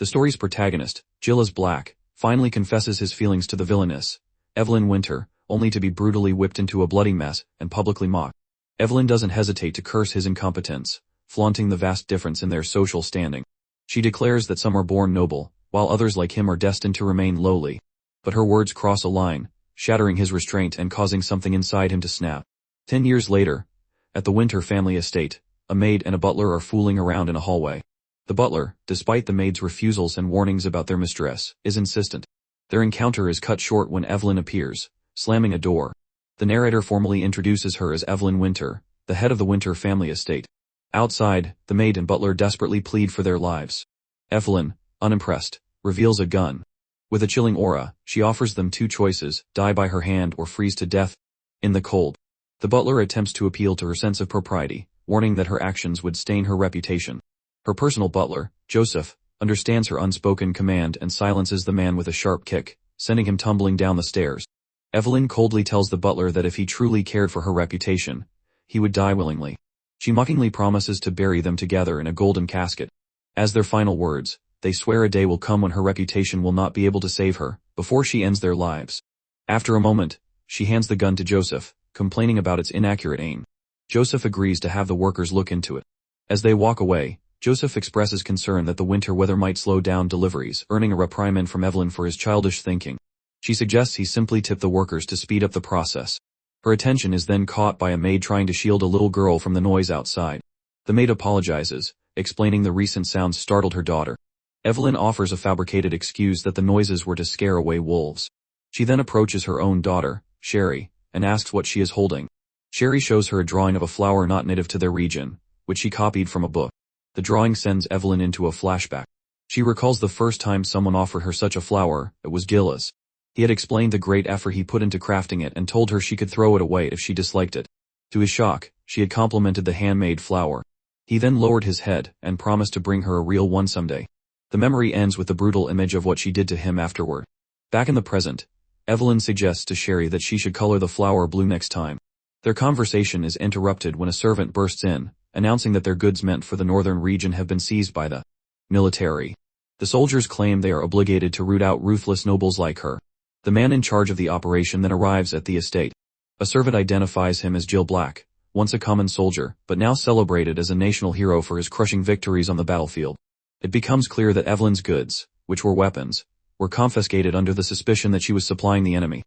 The story's protagonist, Gilles Black, finally confesses his feelings to the villainess, Evelyn Winter, only to be brutally whipped into a bloody mess and publicly mocked. Evelyn doesn't hesitate to curse his incompetence, flaunting the vast difference in their social standing. She declares that some are born noble, while others like him are destined to remain lowly. But her words cross a line, shattering his restraint and causing something inside him to snap. 10 years later, at the Winter family estate, a maid and a butler are fooling around in a hallway. The butler, despite the maid's refusals and warnings about their mistress, is insistent. Their encounter is cut short when Evelyn appears, slamming a door. The narrator formally introduces her as Evelyn Winter, the head of the Winter family estate. Outside, the maid and butler desperately plead for their lives. Evelyn, unimpressed, reveals a gun. With a chilling aura, she offers them two choices: die by her hand or freeze to death in the cold. The butler attempts to appeal to her sense of propriety, warning that her actions would stain her reputation. Her personal butler, Joseph, understands her unspoken command and silences the man with a sharp kick, sending him tumbling down the stairs. Evelyn coldly tells the butler that if he truly cared for her reputation, he would die willingly. She mockingly promises to bury them together in a golden casket. As their final words, they swear a day will come when her reputation will not be able to save her, before she ends their lives. After a moment, she hands the gun to Joseph, complaining about its inaccurate aim. Joseph agrees to have the workers look into it. As they walk away, Joseph expresses concern that the winter weather might slow down deliveries, earning a reprimand from Evelyn for his childish thinking. She suggests he simply tip the workers to speed up the process. Her attention is then caught by a maid trying to shield a little girl from the noise outside. The maid apologizes, explaining the recent sounds startled her daughter. Evelyn offers a fabricated excuse that the noises were to scare away wolves. She then approaches her own daughter, Sherry, and asks what she is holding. Sherry shows her a drawing of a flower not native to their region, which she copied from a book. The drawing sends Evelyn into a flashback. She recalls the first time someone offered her such a flower. It was Gilles. He had explained the great effort he put into crafting it and told her she could throw it away if she disliked it. To his shock, she had complimented the handmade flower. He then lowered his head and promised to bring her a real one someday. The memory ends with the brutal image of what she did to him afterward. Back in the present, Evelyn suggests to Sherry that she should color the flower blue next time. Their conversation is interrupted when a servant bursts in, announcing that their goods meant for the northern region have been seized by the military. The soldiers claim they are obligated to root out ruthless nobles like her. The man in charge of the operation then arrives at the estate. A servant identifies him as Gilles Black, once a common soldier, but now celebrated as a national hero for his crushing victories on the battlefield. It becomes clear that Evelyn's goods, which were weapons, were confiscated under the suspicion that she was supplying the enemy.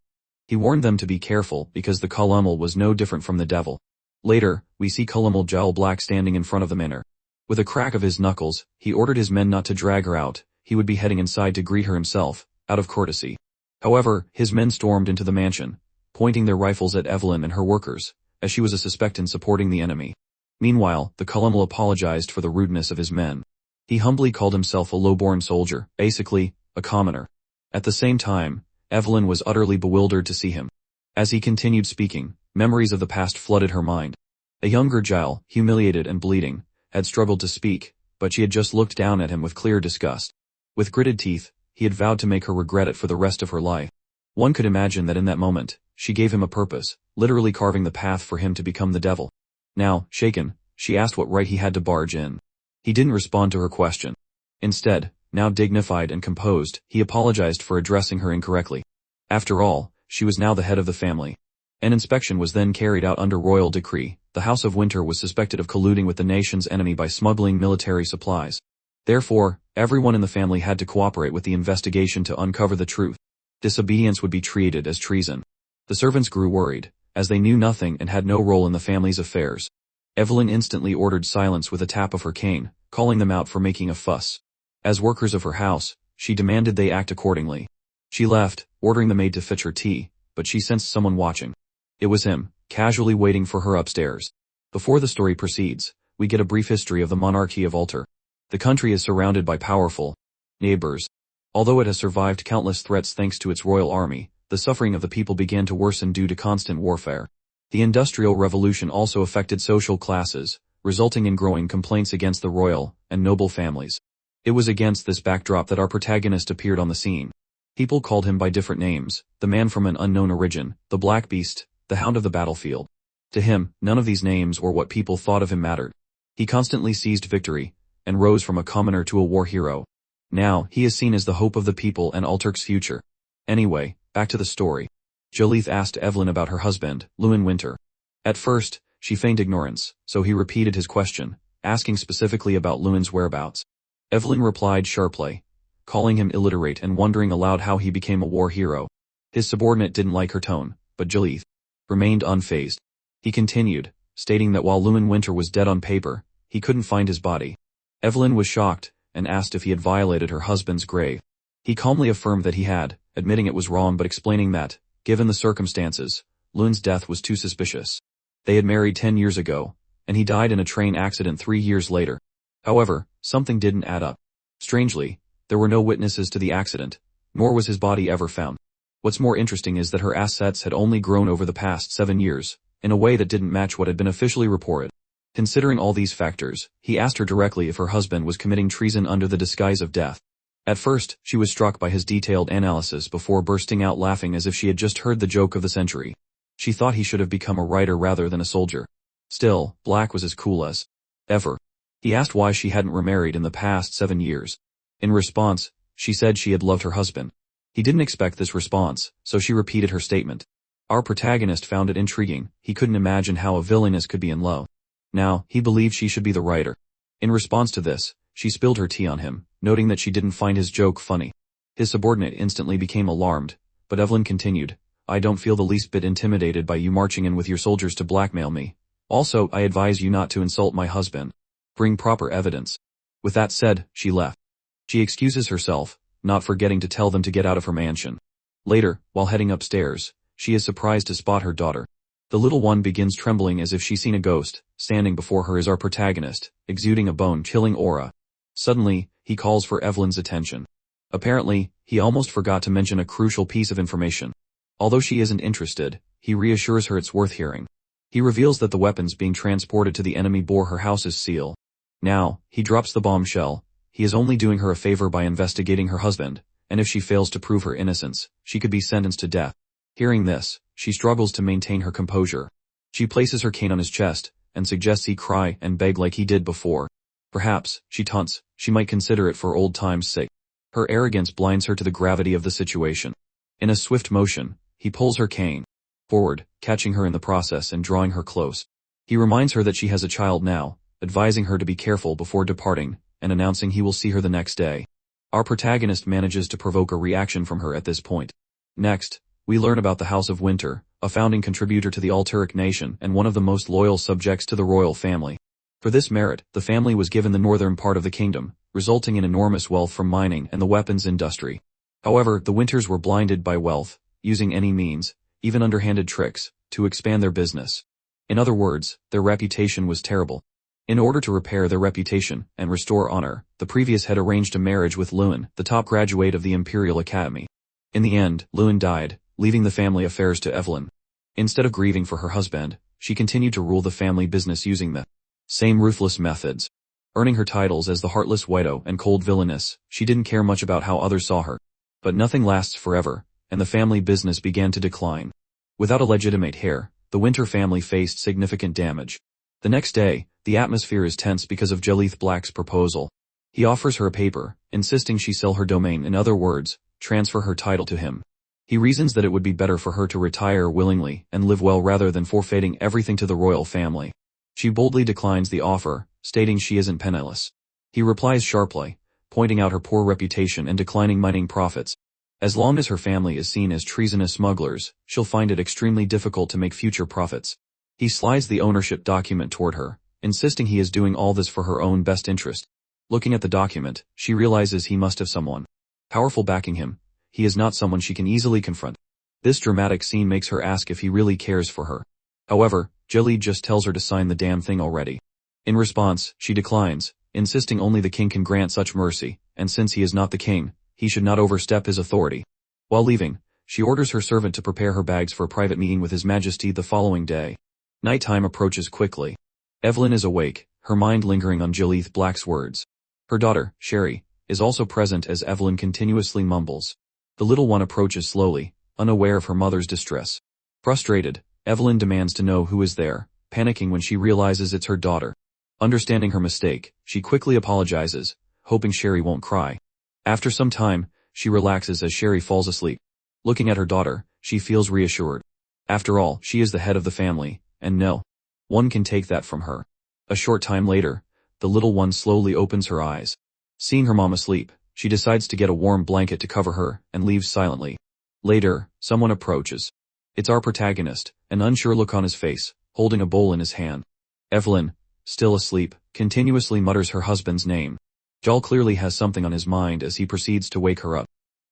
He warned them to be careful because the colonel was no different from the devil. Later, we see Colonel Gilles Black standing in front of the manor. With a crack of his knuckles, he ordered his men not to drag her out. He would be heading inside to greet her himself, out of courtesy. However, his men stormed into the mansion, pointing their rifles at Evelyn and her workers, as she was a suspect in supporting the enemy. Meanwhile, the colonel apologized for the rudeness of his men. He humbly called himself a low-born soldier, basically, a commoner. At the same time, Evelyn was utterly bewildered to see him. As he continued speaking, memories of the past flooded her mind. A younger Gilles, humiliated and bleeding, had struggled to speak, but she had just looked down at him with clear disgust. With gritted teeth, he had vowed to make her regret it for the rest of her life. One could imagine that in that moment, she gave him a purpose, literally carving the path for him to become the devil. Now, shaken, she asked what right he had to barge in. He didn't respond to her question. Instead, now dignified and composed, he apologized for addressing her incorrectly. After all, she was now the head of the family. An inspection was then carried out under royal decree. The House of Winter was suspected of colluding with the nation's enemy by smuggling military supplies. Therefore, everyone in the family had to cooperate with the investigation to uncover the truth. Disobedience would be treated as treason. The servants grew worried, as they knew nothing and had no role in the family's affairs. Evelyn instantly ordered silence with a tap of her cane, calling them out for making a fuss. As workers of her house, she demanded they act accordingly. She left, ordering the maid to fetch her tea, but she sensed someone watching. It was him, casually waiting for her upstairs. Before the story proceeds, we get a brief history of the monarchy of Alterk. The country is surrounded by powerful neighbors. Although it has survived countless threats thanks to its royal army, the suffering of the people began to worsen due to constant warfare. The Industrial Revolution also affected social classes, resulting in growing complaints against the royal and noble families. It was against this backdrop that our protagonist appeared on the scene. People called him by different names: the man from an unknown origin, the Black Beast, the Hound of the Battlefield. To him, none of these names or what people thought of him mattered. He constantly seized victory, and rose from a commoner to a war hero. Now, he is seen as the hope of the people and Alterk's future. Anyway, back to the story. Jalith asked Evelyn about her husband, Lewin Winter. At first, she feigned ignorance, so he repeated his question, asking specifically about Lewin's whereabouts. Evelyn replied sharply, calling him illiterate and wondering aloud how he became a war hero. His subordinate didn't like her tone, but Jalith remained unfazed. He continued, stating that while Lewin Winter was dead on paper, he couldn't find his body. Evelyn was shocked, and asked if he had violated her husband's grave. He calmly affirmed that he had, admitting it was wrong but explaining that, given the circumstances, Lewin's death was too suspicious. They had married 10 years ago, and he died in a train accident 3 years later. However, something didn't add up. Strangely, there were no witnesses to the accident, nor was his body ever found. What's more interesting is that her assets had only grown over the past 7 years, in a way that didn't match what had been officially reported. Considering all these factors, he asked her directly if her husband was committing treason under the disguise of death. At first, she was struck by his detailed analysis before bursting out laughing as if she had just heard the joke of the century. She thought he should have become a writer rather than a soldier. Still, Black was as cool as ever. He asked why she hadn't remarried in the past 7 years. In response, she said she had loved her husband. He didn't expect this response, so she repeated her statement. Our protagonist found it intriguing. He couldn't imagine how a villainess could be in love. Now, he believed she should be the writer. In response to this, she spilled her tea on him, noting that she didn't find his joke funny. His subordinate instantly became alarmed, but Evelyn continued, I don't feel the least bit intimidated by you marching in with your soldiers to blackmail me. Also, I advise you not to insult my husband. Bring proper evidence. With that said, she left. She excuses herself, not forgetting to tell them to get out of her mansion. Later, while heading upstairs, she is surprised to spot her daughter. The little one begins trembling as if she's seen a ghost. Standing before her is our protagonist, exuding a bone-chilling aura. Suddenly, he calls for Evelyn's attention. Apparently, he almost forgot to mention a crucial piece of information. Although she isn't interested, he reassures her it's worth hearing. He reveals that the weapons being transported to the enemy bore her house's seal. Now, he drops the bombshell. He is only doing her a favor by investigating her husband, and if she fails to prove her innocence, she could be sentenced to death. Hearing this, she struggles to maintain her composure. She places her cane on his chest, and suggests he cry and beg like he did before. Perhaps, she taunts, she might consider it for old time's sake. Her arrogance blinds her to the gravity of the situation. In a swift motion, he pulls her cane forward, catching her in the process and drawing her close. He reminds her that she has a child now, advising her to be careful before departing, and announcing he will see her the next day. Our protagonist manages to provoke a reaction from her at this point. Next, we learn about the House of Winter, a founding contributor to the Alterk nation and one of the most loyal subjects to the royal family. For this merit, the family was given the northern part of the kingdom, resulting in enormous wealth from mining and the weapons industry. However, the Winters were blinded by wealth, using any means, even underhanded tricks, to expand their business. In other words, their reputation was terrible. In order to repair their reputation and restore honor, the previous had arranged a marriage with Lewin, the top graduate of the Imperial Academy. In the end, Lewin died, leaving the family affairs to Evelyn. Instead of grieving for her husband, she continued to rule the family business using the same ruthless methods. Earning her titles as the heartless widow and cold villainess, she didn't care much about how others saw her. But nothing lasts forever, and the family business began to decline. Without a legitimate heir, the Winter family faced significant damage. The next day, the atmosphere is tense because of Jalith Black's proposal. He offers her a paper, insisting she sell her domain, in other words, transfer her title to him. He reasons that it would be better for her to retire willingly and live well rather than forfeiting everything to the royal family. She boldly declines the offer, stating she isn't penniless. He replies sharply, pointing out her poor reputation and declining mining profits. As long as her family is seen as treasonous smugglers, she'll find it extremely difficult to make future profits. He slides the ownership document toward her, insisting he is doing all this for her own best interest. Looking at the document, she realizes he must have someone powerful backing him. He is not someone she can easily confront. This dramatic scene makes her ask if he really cares for her. However, Jalid just tells her to sign the damn thing already. In response, she declines, insisting only the king can grant such mercy, and since he is not the king, he should not overstep his authority. While leaving, she orders her servant to prepare her bags for a private meeting with His Majesty the following day. Nighttime approaches quickly. Evelyn is awake, her mind lingering on Jalith Black's words. Her daughter, Sherry, is also present as Evelyn continuously mumbles. The little one approaches slowly, unaware of her mother's distress. Frustrated, Evelyn demands to know who is there, panicking when she realizes it's her daughter. Understanding her mistake, she quickly apologizes, hoping Sherry won't cry. After some time, she relaxes as Sherry falls asleep. Looking at her daughter, she feels reassured. After all, she is the head of the family, and no one can take that from her. A short time later, the little one slowly opens her eyes. Seeing her mom asleep, she decides to get a warm blanket to cover her, and leaves silently. Later, someone approaches. It's our protagonist, an unsure look on his face, holding a bowl in his hand. Evelyn, still asleep, continuously mutters her husband's name. Jal clearly has something on his mind as he proceeds to wake her up.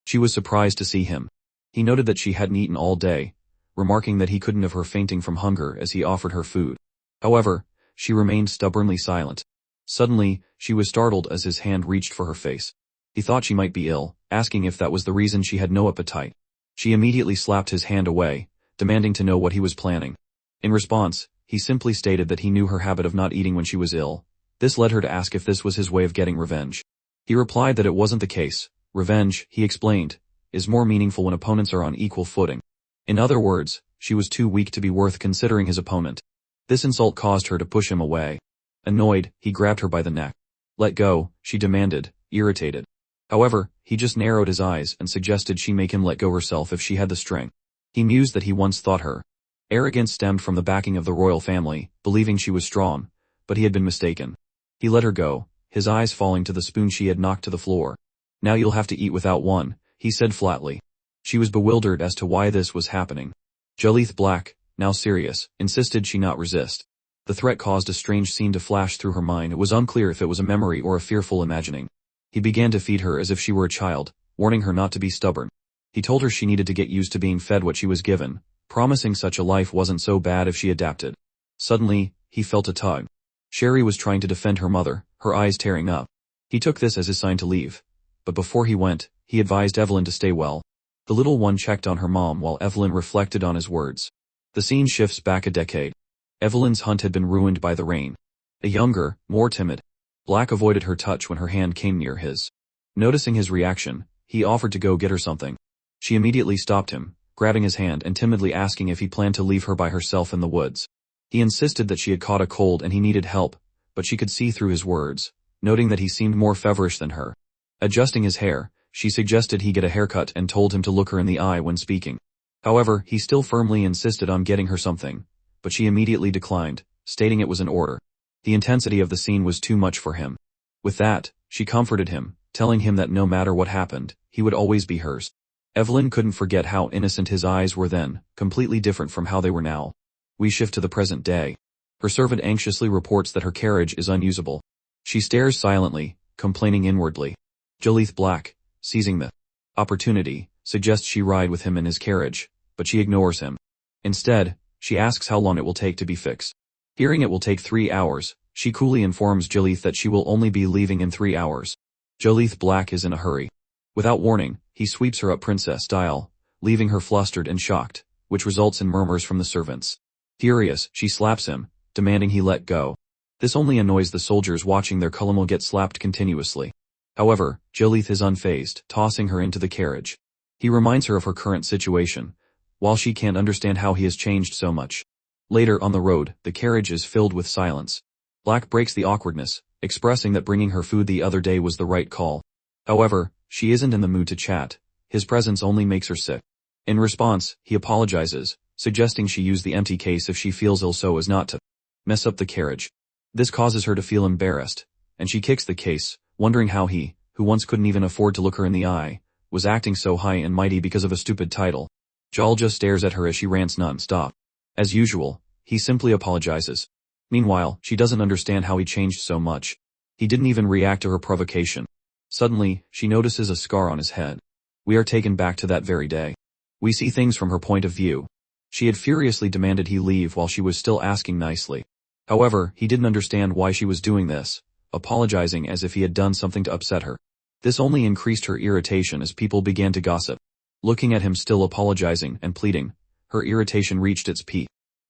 She was surprised to see him. He noted that she hadn't eaten all day, remarking that he couldn't have her fainting from hunger as he offered her food. However, she remained stubbornly silent. Suddenly, she was startled as his hand reached for her face. He thought she might be ill, asking if that was the reason she had no appetite. She immediately slapped his hand away, demanding to know what he was planning. In response, he simply stated that he knew her habit of not eating when she was ill. This led her to ask if this was his way of getting revenge. He replied that it wasn't the case. Revenge, he explained, is more meaningful when opponents are on equal footing. In other words, she was too weak to be worth considering his opponent. This insult caused her to push him away. Annoyed, he grabbed her by the neck. "Let go," she demanded, irritated. However, he just narrowed his eyes and suggested she make him let go herself if she had the strength. He mused that he once thought her arrogance stemmed from the backing of the royal family, believing she was strong, but he had been mistaken. He let her go, his eyes falling to the spoon she had knocked to the floor. "Now you'll have to eat without one," he said flatly. She was bewildered as to why this was happening. Jalith Black, now serious, insisted she not resist. The threat caused a strange scene to flash through her mind. It was unclear if it was a memory or a fearful imagining. He began to feed her as if she were a child, warning her not to be stubborn. He told her she needed to get used to being fed what she was given, promising such a life wasn't so bad if she adapted. Suddenly, he felt a tug. Sherry was trying to defend her mother, her eyes tearing up. He took this as his sign to leave. But before he went, he advised Evelyn to stay well. The little one checked on her mom while Evelyn reflected on his words. The scene shifts back a decade. Evelyn's hunt had been ruined by the rain. A younger, more timid Black avoided her touch when her hand came near his. Noticing his reaction, he offered to go get her something. She immediately stopped him, grabbing his hand and timidly asking if he planned to leave her by herself in the woods. He insisted that she had caught a cold and he needed help, but she could see through his words, noting that he seemed more feverish than her. Adjusting his hair, she suggested he get a haircut and told him to look her in the eye when speaking. However, he still firmly insisted on getting her something, but she immediately declined, stating it was an order. The intensity of the scene was too much for him. With that, she comforted him, telling him that no matter what happened, he would always be hers. Evelyn couldn't forget how innocent his eyes were then, completely different from how they were now. We shift to the present day. Her servant anxiously reports that her carriage is unusable. She stares silently, complaining inwardly. Jalith Black, seizing the opportunity, suggests she ride with him in his carriage, but she ignores him. Instead, she asks how long it will take to be fixed. Hearing it will take 3 hours, she coolly informs Jalith that she will only be leaving in 3 hours. Jalith Black is in a hurry. Without warning, he sweeps her up princess style, leaving her flustered and shocked, which results in murmurs from the servants. Furious, she slaps him, demanding he let go. This only annoys the soldiers watching their colonel get slapped continuously. However, Jalith is unfazed, tossing her into the carriage. He reminds her of her current situation, while she can't understand how he has changed so much. Later on the road, the carriage is filled with silence. Black breaks the awkwardness, expressing that bringing her food the other day was the right call. However, she isn't in the mood to chat. His presence only makes her sick. In response, he apologizes, suggesting she use the empty case if she feels ill so as not to mess up the carriage. This causes her to feel embarrassed, and she kicks the case, wondering how he, who once couldn't even afford to look her in the eye, was acting so high and mighty because of a stupid title. Jal just stares at her as she rants non-stop. As usual, he simply apologizes. Meanwhile, she doesn't understand how he changed so much. He didn't even react to her provocation. Suddenly, she notices a scar on his head. We are taken back to that very day. We see things from her point of view. She had furiously demanded he leave while she was still asking nicely. However, he didn't understand why she was doing this, apologizing as if he had done something to upset her. This only increased her irritation as people began to gossip. Looking at him still apologizing and pleading, her irritation reached its peak.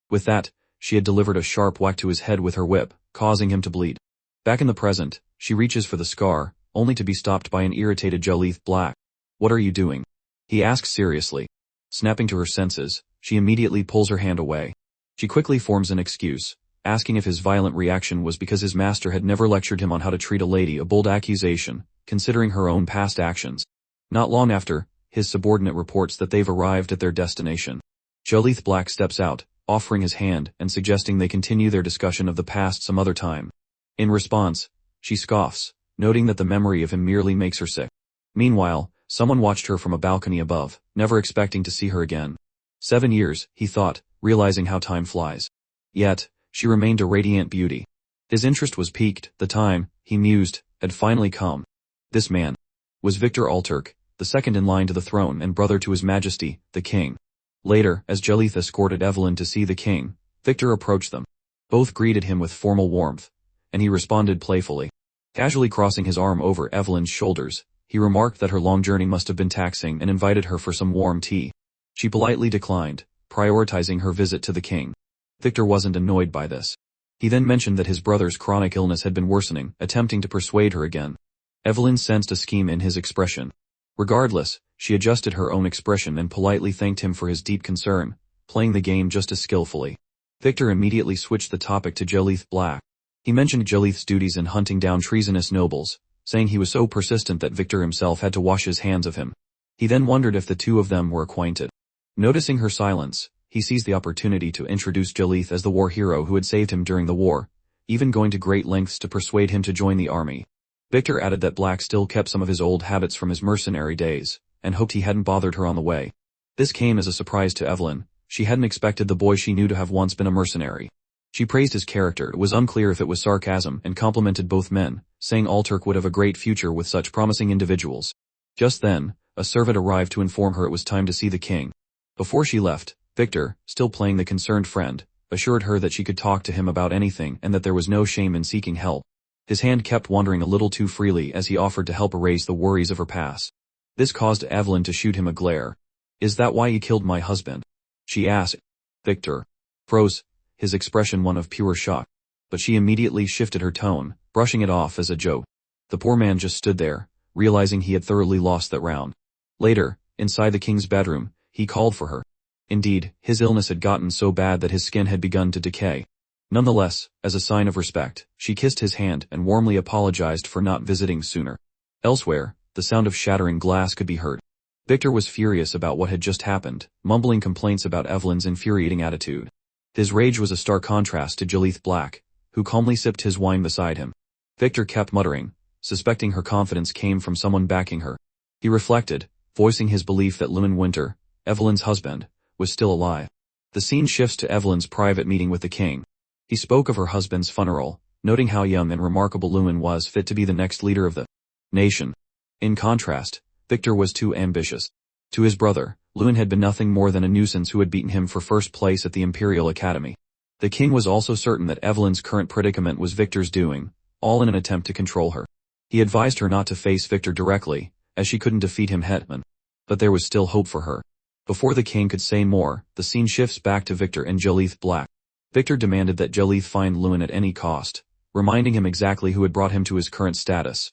With that, she had delivered a sharp whack to his head with her whip, causing him to bleed. Back in the present, she reaches for the scar, only to be stopped by an irritated Jalith Black. "What are you doing?" he asks seriously. Snapping to her senses, she immediately pulls her hand away. She quickly forms an excuse, asking if his violent reaction was because his master had never lectured him on how to treat a lady, a bold accusation, considering her own past actions. Not long after, his subordinate reports that they've arrived at their destination. Jalith Black steps out, offering his hand and suggesting they continue their discussion of the past some other time. In response, she scoffs, noting that the memory of him merely makes her sick. Meanwhile, someone watched her from a balcony above, never expecting to see her again. 7 years, he thought, realizing how time flies. Yet, she remained a radiant beauty. His interest was piqued. The time, he mused, had finally come. This man was Victor Alterk, the second in line to the throne and brother to His Majesty, the King. Later, as Jalith escorted Evelyn to see the king, Victor approached them. Both greeted him with formal warmth, and he responded playfully. Casually crossing his arm over Evelyn's shoulders, he remarked that her long journey must have been taxing and invited her for some warm tea. She politely declined, prioritizing her visit to the king. Victor wasn't annoyed by this. He then mentioned that his brother's chronic illness had been worsening, attempting to persuade her again. Evelyn sensed a scheme in his expression. Regardless, she adjusted her own expression and politely thanked him for his deep concern, playing the game just as skillfully. Victor immediately switched the topic to Jalith Black. He mentioned Jalith's duties in hunting down treasonous nobles, saying he was so persistent that Victor himself had to wash his hands of him. He then wondered if the two of them were acquainted. Noticing her silence, he seized the opportunity to introduce Jalith as the war hero who had saved him during the war, even going to great lengths to persuade him to join the army. Victor added that Black still kept some of his old habits from his mercenary days, and hoped he hadn't bothered her on the way. This came as a surprise to Evelyn. She hadn't expected the boy she knew to have once been a mercenary. She praised his character. It was unclear if it was sarcasm, and complimented both men, saying Alterk would have a great future with such promising individuals. Just then, a servant arrived to inform her it was time to see the king. Before she left, Victor, still playing the concerned friend, assured her that she could talk to him about anything and that there was no shame in seeking help. His hand kept wandering a little too freely as he offered to help erase the worries of her past. This caused Evelyn to shoot him a glare. "Is that why you killed my husband?" she asked. Victor froze, his expression one of pure shock. But she immediately shifted her tone, brushing it off as a joke. The poor man just stood there, realizing he had thoroughly lost that round. Later, inside the king's bedroom, he called for her. Indeed, his illness had gotten so bad that his skin had begun to decay. Nonetheless, as a sign of respect, she kissed his hand and warmly apologized for not visiting sooner. Elsewhere, the sound of shattering glass could be heard. Victor was furious about what had just happened, mumbling complaints about Evelyn's infuriating attitude. His rage was a stark contrast to Jalith Black, who calmly sipped his wine beside him. Victor kept muttering, suspecting her confidence came from someone backing her. He reflected, voicing his belief that Lewin Winter, Evelyn's husband, was still alive. The scene shifts to Evelyn's private meeting with the king. He spoke of her husband's funeral, noting how young and remarkable Lewin was fit to be the next leader of the nation. In contrast, Victor was too ambitious. To his brother, Lewin had been nothing more than a nuisance who had beaten him for first place at the Imperial Academy. The king was also certain that Evelyn's current predicament was Victor's doing, all in an attempt to control her. He advised her not to face Victor directly, as she couldn't defeat him head-on. But there was still hope for her. Before the king could say more, the scene shifts back to Victor and Jalith Black. Victor demanded that Jalith find Lewin at any cost, reminding him exactly who had brought him to his current status.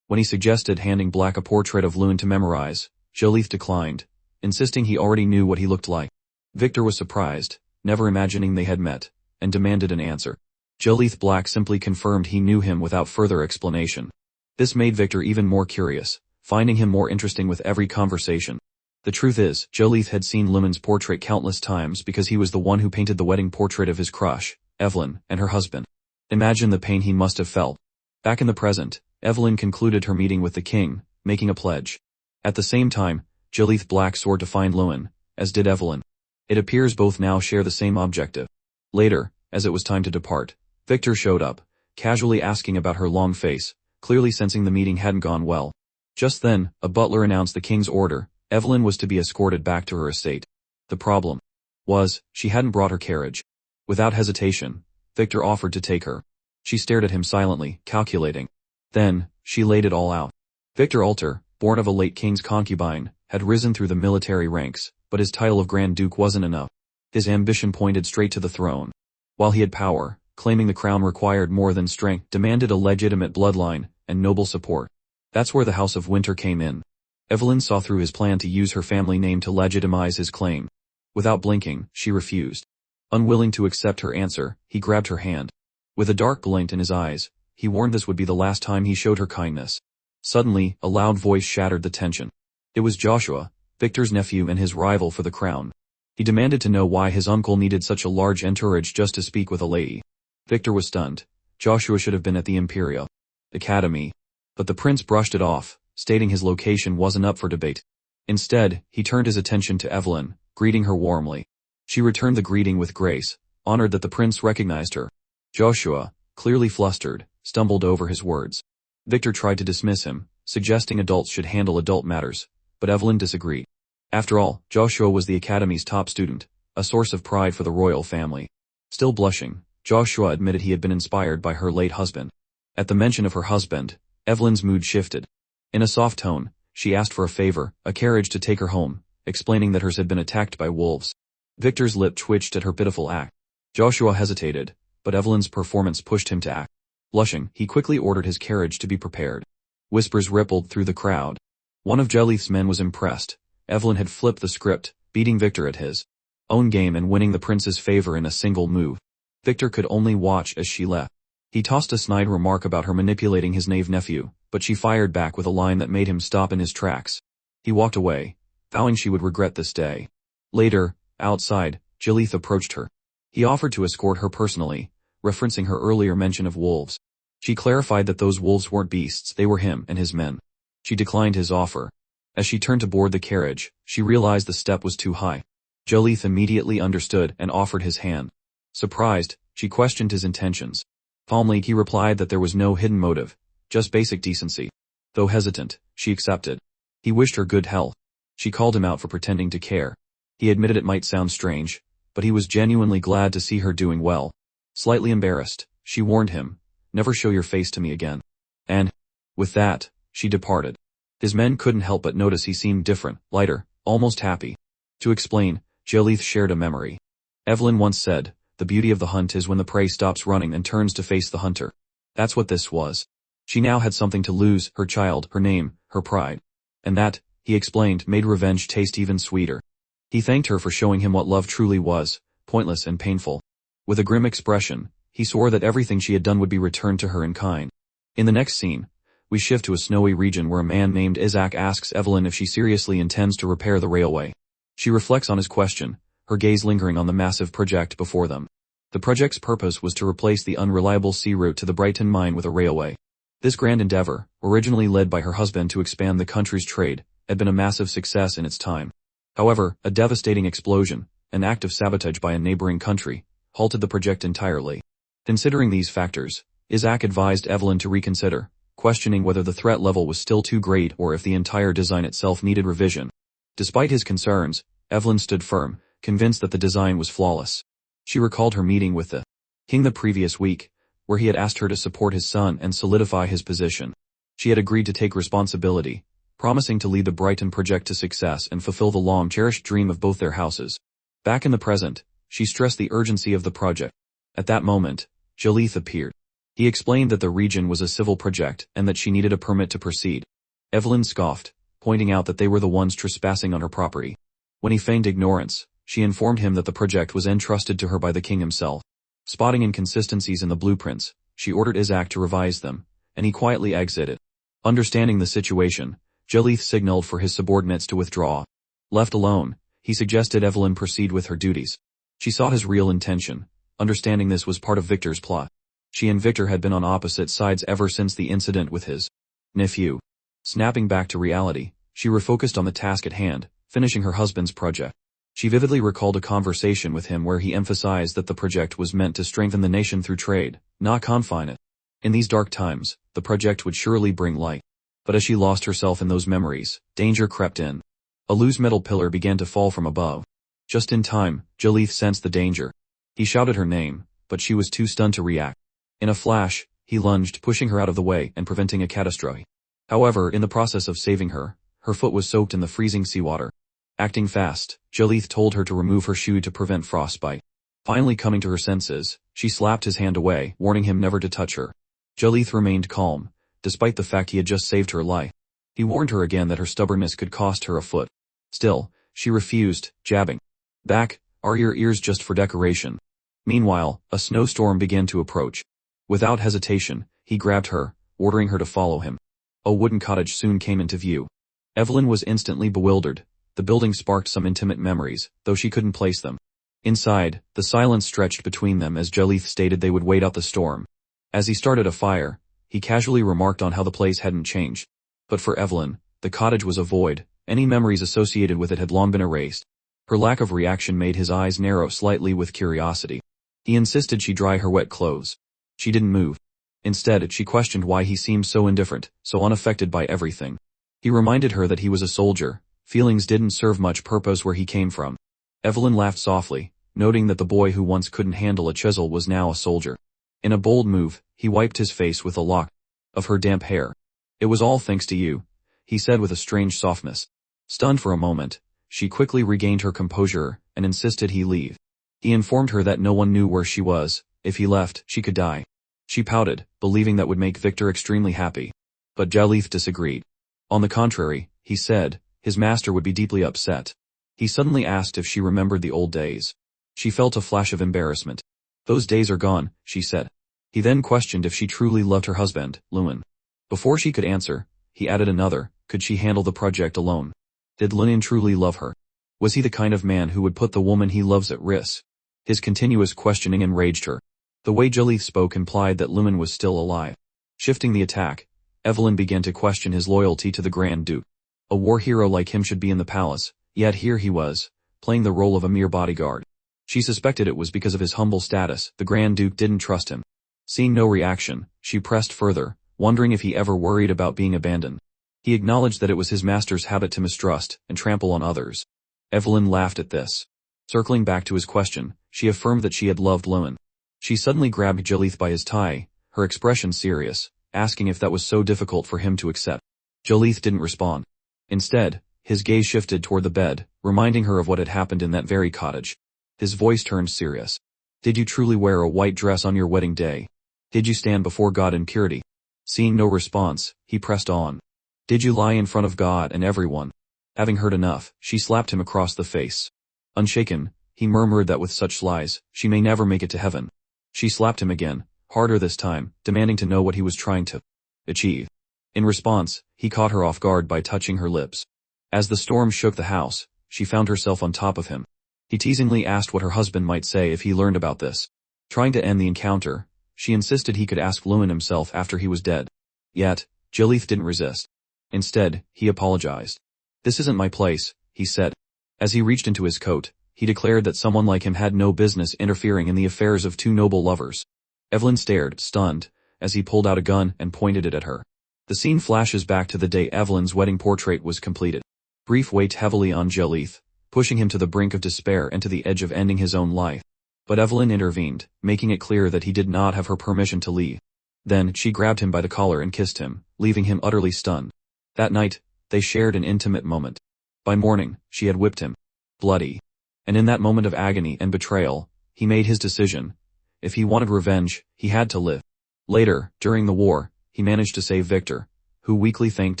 When he suggested handing Black a portrait of Lewin to memorize, Jalith declined, insisting he already knew what he looked like. Victor was surprised, never imagining they had met, and demanded an answer. Jalith Black simply confirmed he knew him without further explanation. This made Victor even more curious, finding him more interesting with every conversation. The truth is, Jalith had seen Lewin's portrait countless times because he was the one who painted the wedding portrait of his crush, Evelyn, and her husband. Imagine the pain he must have felt. Back in the present, Evelyn concluded her meeting with the king, making a pledge. At the same time, Jalith Black soared to find Lewin, as did Evelyn. It appears both now share the same objective. Later, as it was time to depart, Victor showed up, casually asking about her long face, clearly sensing the meeting hadn't gone well. Just then, a butler announced the king's order. Evelyn was to be escorted back to her estate. The problem was, she hadn't brought her carriage. Without hesitation, Victor offered to take her. She stared at him silently, calculating. Then, she laid it all out. Victor Alterk, born of a late king's concubine, had risen through the military ranks, but his title of Grand Duke wasn't enough. His ambition pointed straight to the throne. While he had power, claiming the crown required more than strength, demanded a legitimate bloodline, and noble support. That's where the House of Winter came in. Evelyn saw through his plan to use her family name to legitimize his claim. Without blinking, she refused. Unwilling to accept her answer, he grabbed her hand. With a dark glint in his eyes, he warned this would be the last time he showed her kindness. Suddenly, a loud voice shattered the tension. It was Joshua, Victor's nephew and his rival for the crown. He demanded to know why his uncle needed such a large entourage just to speak with a lady. Victor was stunned. Joshua should have been at the Imperial Academy. But the prince brushed it off, stating his location wasn't up for debate. Instead, he turned his attention to Evelyn, greeting her warmly. She returned the greeting with grace, honored that the prince recognized her. Joshua, clearly flustered, stumbled over his words. Victor tried to dismiss him, suggesting adults should handle adult matters, but Evelyn disagreed. After all, Joshua was the academy's top student, a source of pride for the royal family. Still blushing, Joshua admitted he had been inspired by her late husband. At the mention of her husband, Evelyn's mood shifted. In a soft tone, she asked for a favor, a carriage to take her home, explaining that hers had been attacked by wolves. Victor's lip twitched at her pitiful act. Joshua hesitated, but Evelyn's performance pushed him to act. Blushing, he quickly ordered his carriage to be prepared. Whispers rippled through the crowd. One of Jelith's men was impressed. Evelyn had flipped the script, beating Victor at his own game and winning the prince's favor in a single move. Victor could only watch as she left. He tossed a snide remark about her manipulating his knave nephew, but she fired back with a line that made him stop in his tracks. He walked away, vowing she would regret this day. Later, outside, Jelith approached her. He offered to escort her personally, referencing her earlier mention of wolves. She clarified that those wolves weren't beasts, they were him and his men. She declined his offer. As she turned to board the carriage, she realized the step was too high. Jelith immediately understood and offered his hand. Surprised, she questioned his intentions. Calmly, he replied that there was no hidden motive, just basic decency. Though hesitant, she accepted. He wished her good health. She called him out for pretending to care. He admitted it might sound strange, but he was genuinely glad to see her doing well. Slightly embarrassed, she warned him, "Never show your face to me again." And, with that, she departed. His men couldn't help but notice he seemed different, lighter, almost happy. To explain, Jelith shared a memory. Evelyn once said, "The beauty of the hunt is when the prey stops running and turns to face the hunter." That's what this was. She now had something to lose, her child, her name, her pride. And that, he explained, made revenge taste even sweeter. He thanked her for showing him what love truly was, pointless and painful. With a grim expression, he swore that everything she had done would be returned to her in kind. In the next scene, we shift to a snowy region where a man named Isaac asks Evelyn if she seriously intends to repair the railway. She reflects on his question, her gaze lingering on the massive project before them. The project's purpose was to replace the unreliable sea route to the Brighton mine with a railway. This grand endeavor, originally led by her husband to expand the country's trade, had been a massive success in its time. However, a devastating explosion, an act of sabotage by a neighboring country, halted the project entirely. Considering these factors, Isaac advised Evelyn to reconsider, questioning whether the threat level was still too great or if the entire design itself needed revision. Despite his concerns, Evelyn stood firm, convinced that the design was flawless. She recalled her meeting with the king the previous week, where he had asked her to support his son and solidify his position. She had agreed to take responsibility, promising to lead the Brighton project to success and fulfill the long-cherished dream of both their houses. Back in the present, she stressed the urgency of the project. At that moment, Jelith appeared. He explained that the region was a civil project and that she needed a permit to proceed. Evelyn scoffed, pointing out that they were the ones trespassing on her property. When he feigned ignorance, she informed him that the project was entrusted to her by the king himself. Spotting inconsistencies in the blueprints, she ordered Isaac to revise them, and he quietly exited. Understanding the situation, Jelith signaled for his subordinates to withdraw. Left alone, he suggested Evelyn proceed with her duties. She saw his real intention, understanding this was part of Victor's plot. She and Victor had been on opposite sides ever since the incident with his nephew. Snapping back to reality, she refocused on the task at hand, finishing her husband's project. She vividly recalled a conversation with him where he emphasized that the project was meant to strengthen the nation through trade, not confine it. In these dark times, the project would surely bring light. But as she lost herself in those memories, danger crept in. A loose metal pillar began to fall from above. Just in time, Jelith sensed the danger. He shouted her name, but she was too stunned to react. In a flash, he lunged, pushing her out of the way and preventing a catastrophe. However, in the process of saving her, her foot was soaked in the freezing seawater. Acting fast, Jelith told her to remove her shoe to prevent frostbite. Finally coming to her senses, she slapped his hand away, warning him never to touch her. Jelith remained calm, despite the fact he had just saved her life. He warned her again that her stubbornness could cost her a foot. Still, she refused, jabbing back, Are your ears just for decoration? Meanwhile, a snowstorm began to approach. Without hesitation, he grabbed her, ordering her to follow him. A wooden cottage soon came into view. Evelyn was instantly bewildered. The building sparked some intimate memories, though she couldn't place them. Inside, the silence stretched between them as Jalith stated they would wait out the storm. As he started a fire, he casually remarked on how the place hadn't changed. But for Evelyn, the cottage was a void. Any memories associated with it had long been erased. Her lack of reaction made his eyes narrow slightly with curiosity. He insisted she dry her wet clothes. She didn't move. Instead, she questioned why he seemed so indifferent, so unaffected by everything. He reminded her that he was a soldier. Feelings didn't serve much purpose where he came from. Evelyn laughed softly, noting that the boy who once couldn't handle a chisel was now a soldier. In a bold move, he wiped his face with a lock of her damp hair. It was all thanks to you, he said with a strange softness. Stunned for a moment, she quickly regained her composure and insisted he leave. He informed her that no one knew where she was. If he left, she could die. She pouted, believing that would make Victor extremely happy. But Jalith disagreed. On the contrary, he said, his master would be deeply upset. He suddenly asked if she remembered the old days. She felt a flash of embarrassment. Those days are gone, she said. He then questioned if she truly loved her husband, Lewin. Before she could answer, he added another, could she handle the project alone? Did Lewin truly love her? Was he the kind of man who would put the woman he loves at risk? His continuous questioning enraged her. The way Jalith spoke implied that Lewin was still alive. Shifting the attack, Evelyn began to question his loyalty to the Grand Duke. A war hero like him should be in the palace, yet here he was, playing the role of a mere bodyguard. She suspected it was because of his humble status. The Grand Duke didn't trust him. Seeing no reaction, she pressed further, wondering if he ever worried about being abandoned. He acknowledged that it was his master's habit to mistrust and trample on others. Evelyn laughed at this. Circling back to his question, she affirmed that she had loved Lewin. She suddenly grabbed Jalith by his tie, her expression serious, asking if that was so difficult for him to accept. Jalith didn't respond. Instead, his gaze shifted toward the bed, reminding her of what had happened in that very cottage. His voice turned serious. Did you truly wear a white dress on your wedding day? Did you stand before God in purity? Seeing no response, he pressed on. Did you lie in front of God and everyone? Having heard enough, she slapped him across the face. Unshaken, he murmured that with such lies, she may never make it to heaven. She slapped him again, harder this time, demanding to know what he was trying to achieve. In response, he caught her off guard by touching her lips. As the storm shook the house, she found herself on top of him. He teasingly asked what her husband might say if he learned about this. Trying to end the encounter, she insisted he could ask Lewin himself after he was dead. Yet, Jalith didn't resist. Instead, he apologized. This isn't my place, he said. As he reached into his coat, he declared that someone like him had no business interfering in the affairs of two noble lovers. Evelyn stared, stunned, as he pulled out a gun and pointed it at her. The scene flashes back to the day Evelyn's wedding portrait was completed. Grief weighed heavily on Jalith, pushing him to the brink of despair and to the edge of ending his own life. But Evelyn intervened, making it clear that he did not have her permission to leave. Then, she grabbed him by the collar and kissed him, leaving him utterly stunned. That night, they shared an intimate moment. By morning, she had whipped him. Bloody. And in that moment of agony and betrayal, he made his decision. If he wanted revenge, he had to live. Later, during the war, he managed to save Victor, who weakly thanked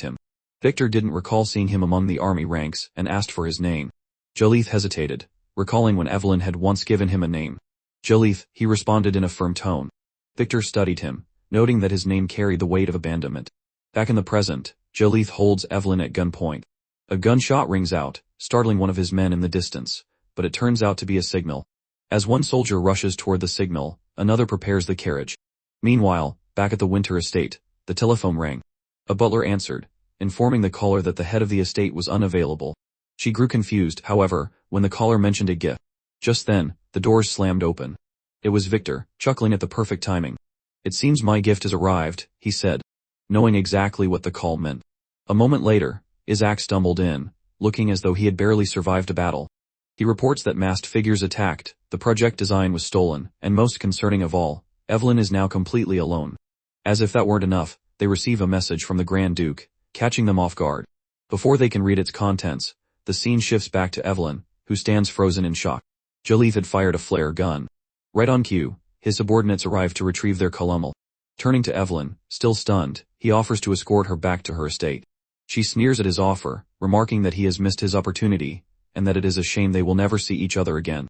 him. Victor didn't recall seeing him among the army ranks and asked for his name. Jalith hesitated, recalling when Evelyn had once given him a name. Jalith, he responded in a firm tone. Victor studied him, noting that his name carried the weight of abandonment. Back in the present, Jalith holds Evelyn at gunpoint. A gunshot rings out, startling one of his men in the distance, but it turns out to be a signal. As one soldier rushes toward the signal, another prepares the carriage. Meanwhile, back at the winter estate, the telephone rang. A butler answered, informing the caller that the head of the estate was unavailable. She grew confused, however, when the caller mentioned a gift. Just then, the doors slammed open. It was Victor, chuckling at the perfect timing. It seems my gift has arrived, he said, knowing exactly what the call meant. A moment later, Isaac stumbled in, looking as though he had barely survived a battle. He reports that masked figures attacked, the project design was stolen, and most concerning of all, Evelyn is now completely alone. As if that weren't enough, they receive a message from the Grand Duke, catching them off guard. Before they can read its contents, the scene shifts back to Evelyn, who stands frozen in shock. Jalith had fired a flare gun. Right on cue, his subordinates arrive to retrieve their colonel. Turning to Evelyn, still stunned, he offers to escort her back to her estate. She sneers at his offer, remarking that he has missed his opportunity, and that it is a shame they will never see each other again.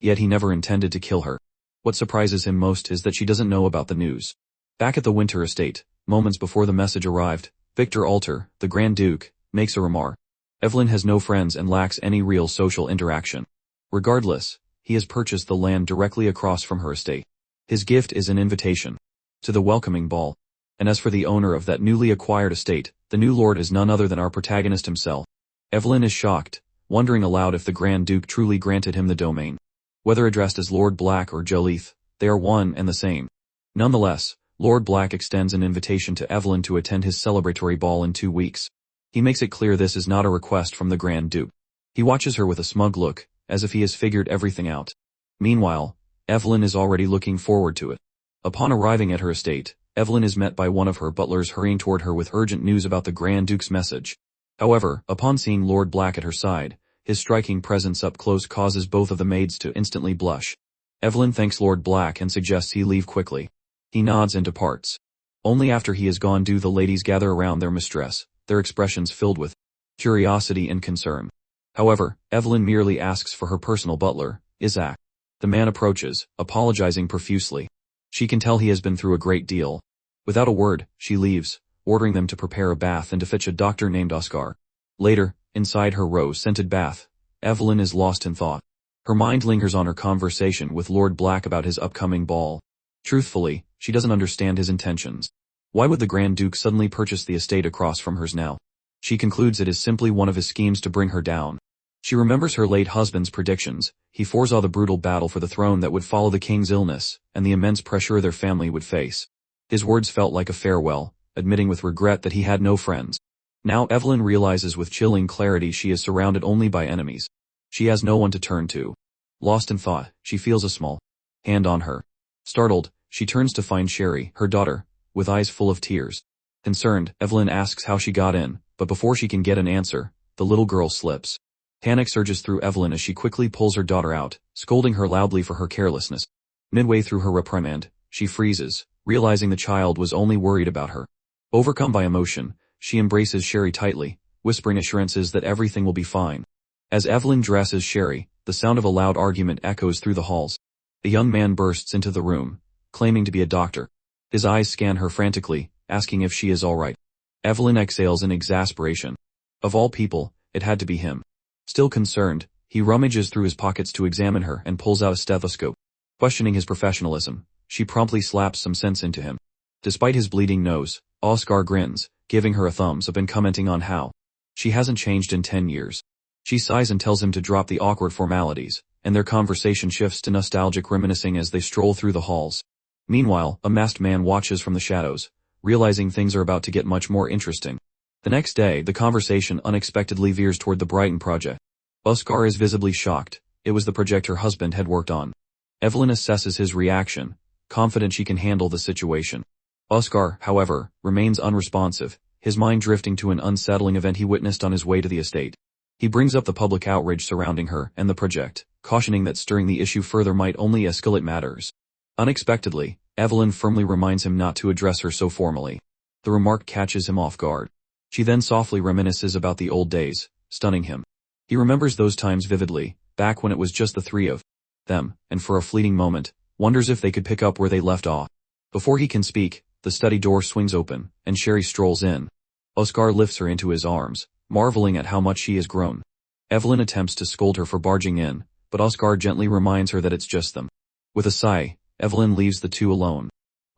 yet he never intended to kill her. What surprises him most is that she doesn't know about the news. Back at the Winter estate, moments before the message arrived, Victor Alterk, the Grand Duke, makes a remark. Evelyn has no friends and lacks any real social interaction. Regardless, he has purchased the land directly across from her estate. His gift is an invitation to the welcoming ball. And as for the owner of that newly acquired estate, the new lord is none other than our protagonist himself. Evelyn is shocked, wondering aloud if the Grand Duke truly granted him the domain. Whether addressed as Lord Black or Jolith, they are one and the same. Nonetheless, Lord Black extends an invitation to Evelyn to attend his celebratory ball in 2 weeks. He makes it clear this is not a request from the Grand Duke. He watches her with a smug look, as if he has figured everything out. Meanwhile, Evelyn is already looking forward to it. Upon arriving at her estate, Evelyn is met by one of her butlers hurrying toward her with urgent news about the Grand Duke's message. However, upon seeing Lord Black at her side, his striking presence up close causes both of the maids to instantly blush. Evelyn thanks Lord Black and suggests he leave quickly. He nods and departs. Only after he is gone do the ladies gather around their mistress, their expressions filled with curiosity and concern. However, Evelyn merely asks for her personal butler, Isaac. The man approaches, apologizing profusely. She can tell he has been through a great deal. Without a word, she leaves, ordering them to prepare a bath and to fetch a doctor named Oscar. Later, inside her rose-scented bath, Evelyn is lost in thought. Her mind lingers on her conversation with Lord Black about his upcoming ball. Truthfully, she doesn't understand his intentions. Why would the Grand Duke suddenly purchase the estate across from hers now? She concludes it is simply one of his schemes to bring her down. She remembers her late husband's predictions. He foresaw the brutal battle for the throne that would follow the king's illness, and the immense pressure their family would face. His words felt like a farewell, admitting with regret that he had no friends. Now Evelyn realizes with chilling clarity she is surrounded only by enemies. She has no one to turn to. Lost in thought, she feels a small hand on her. Startled, she turns to find Sherry, her daughter, with eyes full of tears. Concerned, Evelyn asks how she got in, but before she can get an answer, the little girl slips. Panic surges through Evelyn as she quickly pulls her daughter out, scolding her loudly for her carelessness. Midway through her reprimand, she freezes, realizing the child was only worried about her. Overcome by emotion, she embraces Sherry tightly, whispering assurances that everything will be fine. As Evelyn dresses Sherry, the sound of a loud argument echoes through the halls. A young man bursts into the room, claiming to be a doctor. His eyes scan her frantically, asking if she is all right. Evelyn exhales in exasperation. Of all people, it had to be him. Still concerned, he rummages through his pockets to examine her and pulls out a stethoscope. Questioning his professionalism, she promptly slaps some sense into him. Despite his bleeding nose, Oscar grins, giving her a thumbs up and commenting on how she hasn't changed in 10 years. She sighs and tells him to drop the awkward formalities, and their conversation shifts to nostalgic reminiscing as they stroll through the halls. Meanwhile, a masked man watches from the shadows, realizing things are about to get much more interesting. The next day, the conversation unexpectedly veers toward the Brighton project. Oscar is visibly shocked. It was the project her husband had worked on. Evelyn assesses his reaction, confident she can handle the situation. Oscar, however, remains unresponsive, his mind drifting to an unsettling event he witnessed on his way to the estate. He brings up the public outrage surrounding her and the project, cautioning that stirring the issue further might only escalate matters. Unexpectedly, Evelyn firmly reminds him not to address her so formally. The remark catches him off guard. She then softly reminisces about the old days, stunning him. He remembers those times vividly, back when it was just the three of them, and for a fleeting moment, wonders if they could pick up where they left off. Before he can speak, the study door swings open, and Sherry strolls in. Oscar lifts her into his arms, marveling at how much she has grown. Evelyn attempts to scold her for barging in, but Oscar gently reminds her that it's just them. With a sigh, Evelyn leaves the two alone.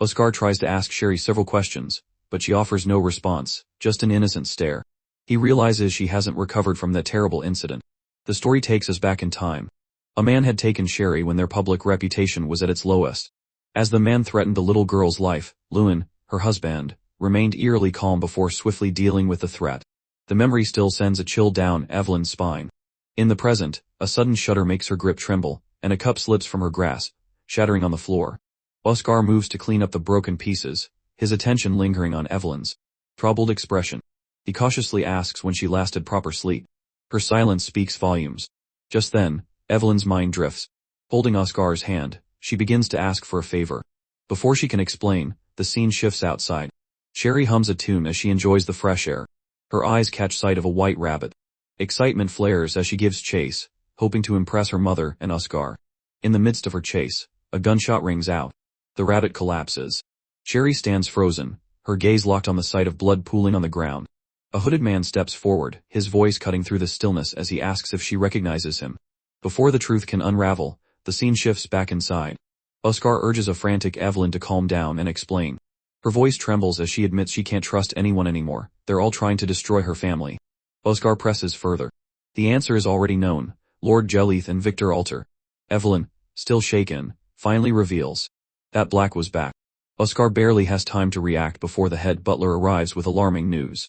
Oscar tries to ask Sherry several questions, but she offers no response, just an innocent stare. He realizes she hasn't recovered from that terrible incident. The story takes us back in time. A man had taken Sherry when their public reputation was at its lowest. As the man threatened the little girl's life, Lewin, her husband, remained eerily calm before swiftly dealing with the threat. The memory still sends a chill down Evelyn's spine. In the present, a sudden shudder makes her grip tremble, and a cup slips from her grasp, shattering on the floor. Oscar moves to clean up the broken pieces, his attention lingering on Evelyn's troubled expression. He cautiously asks when she last had proper sleep. Her silence speaks volumes. Just then, Evelyn's mind drifts. Holding Oscar's hand, she begins to ask for a favor. Before she can explain, the scene shifts outside. Sherry hums a tune as she enjoys the fresh air. Her eyes catch sight of a white rabbit. Excitement flares as she gives chase, hoping to impress her mother and Oscar. In the midst of her chase, a gunshot rings out. The rabbit collapses. Sherry stands frozen, her gaze locked on the sight of blood pooling on the ground. A hooded man steps forward, his voice cutting through the stillness as he asks if she recognizes him. Before the truth can unravel, the scene shifts back inside. Oscar urges a frantic Evelyn to calm down and explain. Her voice trembles as she admits she can't trust anyone anymore. They're all trying to destroy her family. Oscar presses further. The answer is already known. Lord Jelith and Victor Alterk. Evelyn, still shaken, finally reveals. That Black was back. Oscar barely has time to react before the head butler arrives with alarming news.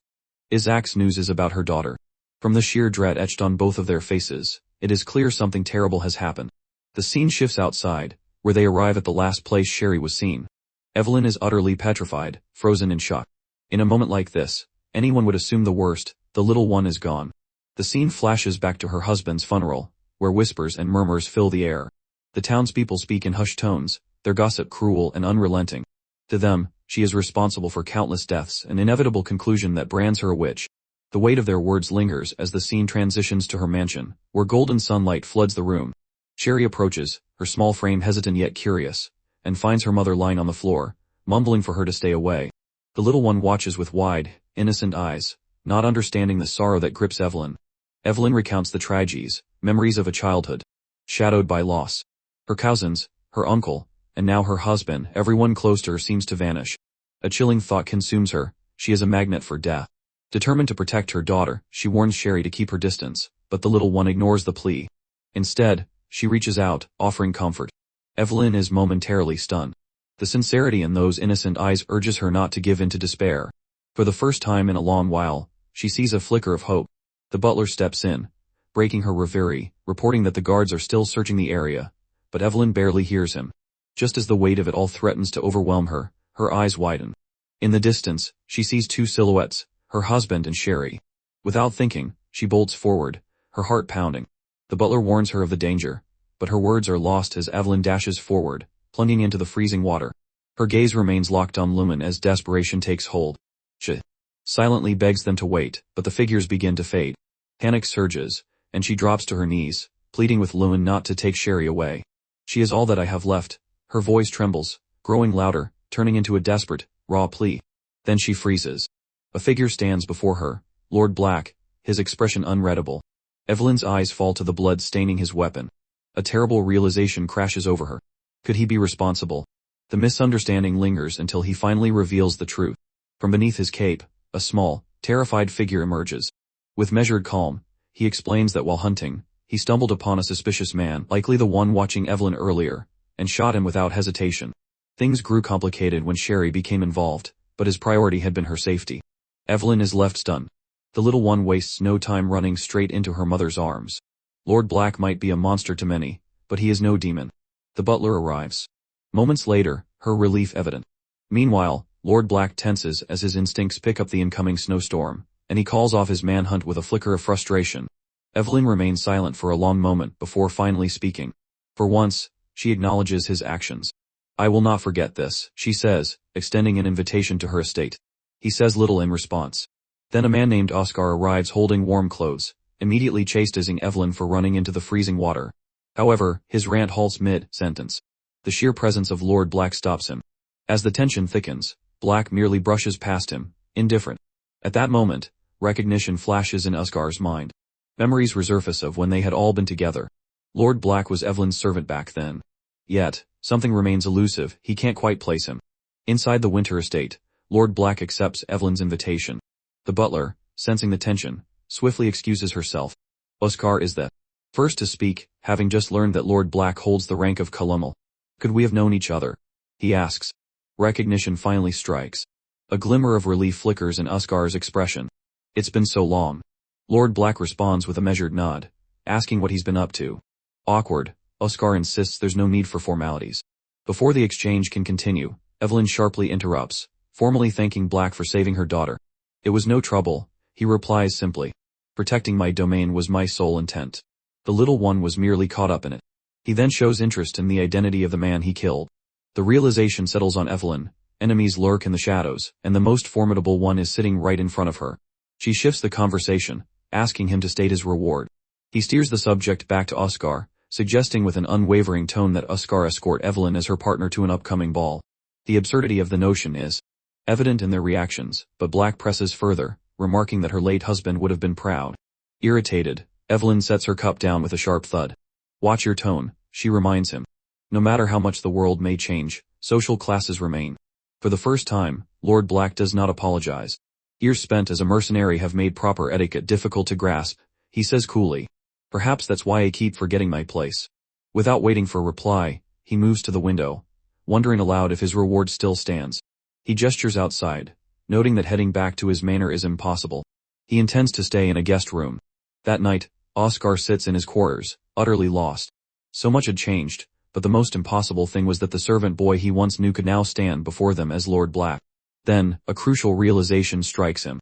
Isaac's news is about her daughter. From the sheer dread etched on both of their faces, it is clear something terrible has happened. The scene shifts outside, where they arrive at the last place Sherry was seen. Evelyn is utterly petrified, frozen in shock. In a moment like this, anyone would assume the worst. The little one is gone. The scene flashes back to her husband's funeral, where whispers and murmurs fill the air. The townspeople speak in hushed tones, their gossip cruel and unrelenting. To them, she is responsible for countless deaths, an inevitable conclusion that brands her a witch. The weight of their words lingers as the scene transitions to her mansion, where golden sunlight floods the room. Sherry approaches, her small frame hesitant yet curious, and finds her mother lying on the floor, mumbling for her to stay away. The little one watches with wide, innocent eyes, not understanding the sorrow that grips Evelyn. Evelyn recounts the tragedies, memories of a childhood shadowed by loss. Her cousins, her uncle, and now her husband, everyone close to her seems to vanish. A chilling thought consumes her. She is a magnet for death. Determined to protect her daughter, she warns Sherry to keep her distance, but the little one ignores the plea. Instead, she reaches out, offering comfort. Evelyn is momentarily stunned. The sincerity in those innocent eyes urges her not to give in to despair. For the first time in a long while, she sees a flicker of hope. The butler steps in, breaking her reverie, reporting that the guards are still searching the area, but Evelyn barely hears him. Just as the weight of it all threatens to overwhelm her, her eyes widen. In the distance, she sees two silhouettes, her husband and Sherry. Without thinking, she bolts forward, her heart pounding. The butler warns her of the danger, but her words are lost as Evelyn dashes forward, plunging into the freezing water. Her gaze remains locked on Lumen as desperation takes hold. She silently begs them to wait, but the figures begin to fade. Panic surges, and she drops to her knees, pleading with Lumen not to take Sherry away. She is all that I have left. Her voice trembles, growing louder, turning into a desperate, raw plea. Then she freezes. A figure stands before her, Lord Black, his expression unreadable. Evelyn's eyes fall to the blood staining his weapon. A terrible realization crashes over her. Could he be responsible? The misunderstanding lingers until he finally reveals the truth. From beneath his cape, a small, terrified figure emerges. With measured calm, he explains that while hunting, he stumbled upon a suspicious man, likely the one watching Evelyn earlier, and shot him without hesitation. Things grew complicated when Sherry became involved, but his priority had been her safety. Evelyn is left stunned. The little one wastes no time running straight into her mother's arms. Lord Black might be a monster to many, but he is no demon. The butler arrives. Moments later, her relief evident. Meanwhile, Lord Black tenses as his instincts pick up the incoming snowstorm, and he calls off his manhunt with a flicker of frustration. Evelyn remains silent for a long moment before finally speaking. For once, she acknowledges his actions. I will not forget this, she says, extending an invitation to her estate. He says little in response. Then a man named Oscar arrives holding warm clothes, immediately chastising Evelyn for running into the freezing water. However, his rant halts mid-sentence. The sheer presence of Lord Black stops him. As the tension thickens, Black merely brushes past him, indifferent. At that moment, recognition flashes in Oscar's mind. Memories resurface of when they had all been together. Lord Black was Evelyn's servant back then. Yet, something remains elusive, he can't quite place him. Inside the winter estate, Lord Black accepts Evelyn's invitation. The butler, sensing the tension, swiftly excuses herself. Oscar is the first to speak, having just learned that Lord Black holds the rank of colonel. Could we have known each other? He asks. Recognition finally strikes. A glimmer of relief flickers in Oscar's expression. It's been so long. Lord Black responds with a measured nod, asking what he's been up to. Awkward, Oscar insists there's no need for formalities. Before the exchange can continue, Evelyn sharply interrupts, formally thanking Black for saving her daughter. It was no trouble, he replies simply. Protecting my domain was my sole intent. The little one was merely caught up in it. He then shows interest in the identity of the man he killed. The realization settles on Evelyn. Enemies lurk in the shadows, and the most formidable one is sitting right in front of her. She shifts the conversation, asking him to state his reward. He steers the subject back to Oscar, suggesting with an unwavering tone that Oscar escort Evelyn as her partner to an upcoming ball. The absurdity of the notion is evident in their reactions, but Black presses further, remarking that her late husband would have been proud. Irritated, Evelyn sets her cup down with a sharp thud. Watch your tone, she reminds him. No matter how much the world may change, social classes remain. For the first time, Lord Black does not apologize. Years spent as a mercenary have made proper etiquette difficult to grasp, he says coolly. Perhaps that's why I keep forgetting my place. Without waiting for a reply, he moves to the window, wondering aloud if his reward still stands. He gestures outside, noting that heading back to his manor is impossible. He intends to stay in a guest room. That night, Oscar sits in his quarters, utterly lost. So much had changed, but the most impossible thing was that the servant boy he once knew could now stand before them as Lord Black. Then, a crucial realization strikes him.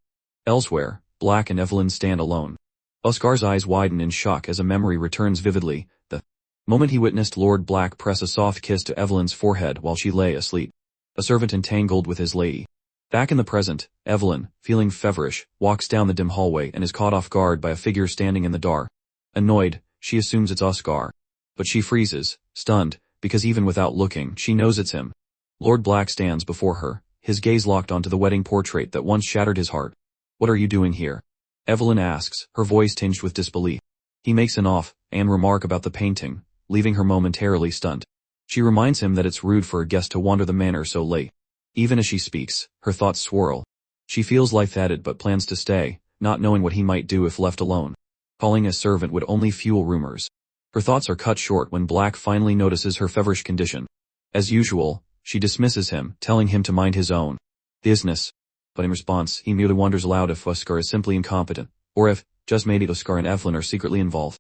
Elsewhere, Black and Evelyn stand alone. Oscar's eyes widen in shock as a memory returns vividly, the moment he witnessed Lord Black press a soft kiss to Evelyn's forehead while she lay asleep. A servant entangled with his lady. Back in the present, Evelyn, feeling feverish, walks down the dim hallway and is caught off guard by a figure standing in the dark. Annoyed, she assumes it's Oscar. But she freezes, stunned, because even without looking, she knows it's him. Lord Black stands before her, his gaze locked onto the wedding portrait that once shattered his heart. What are you doing here? Evelyn asks, her voice tinged with disbelief. He makes an off-and remark about the painting, leaving her momentarily stunned. She reminds him that it's rude for a guest to wander the manor so late. Even as she speaks, her thoughts swirl. She feels lightheaded but plans to stay, not knowing what he might do if left alone. Calling a servant would only fuel rumors. Her thoughts are cut short when Black finally notices her feverish condition. As usual, she dismisses him, telling him to mind his own business. But in response, he merely wonders aloud if Oscar is simply incompetent, or if, just maybe Oscar and Evelyn are secretly involved.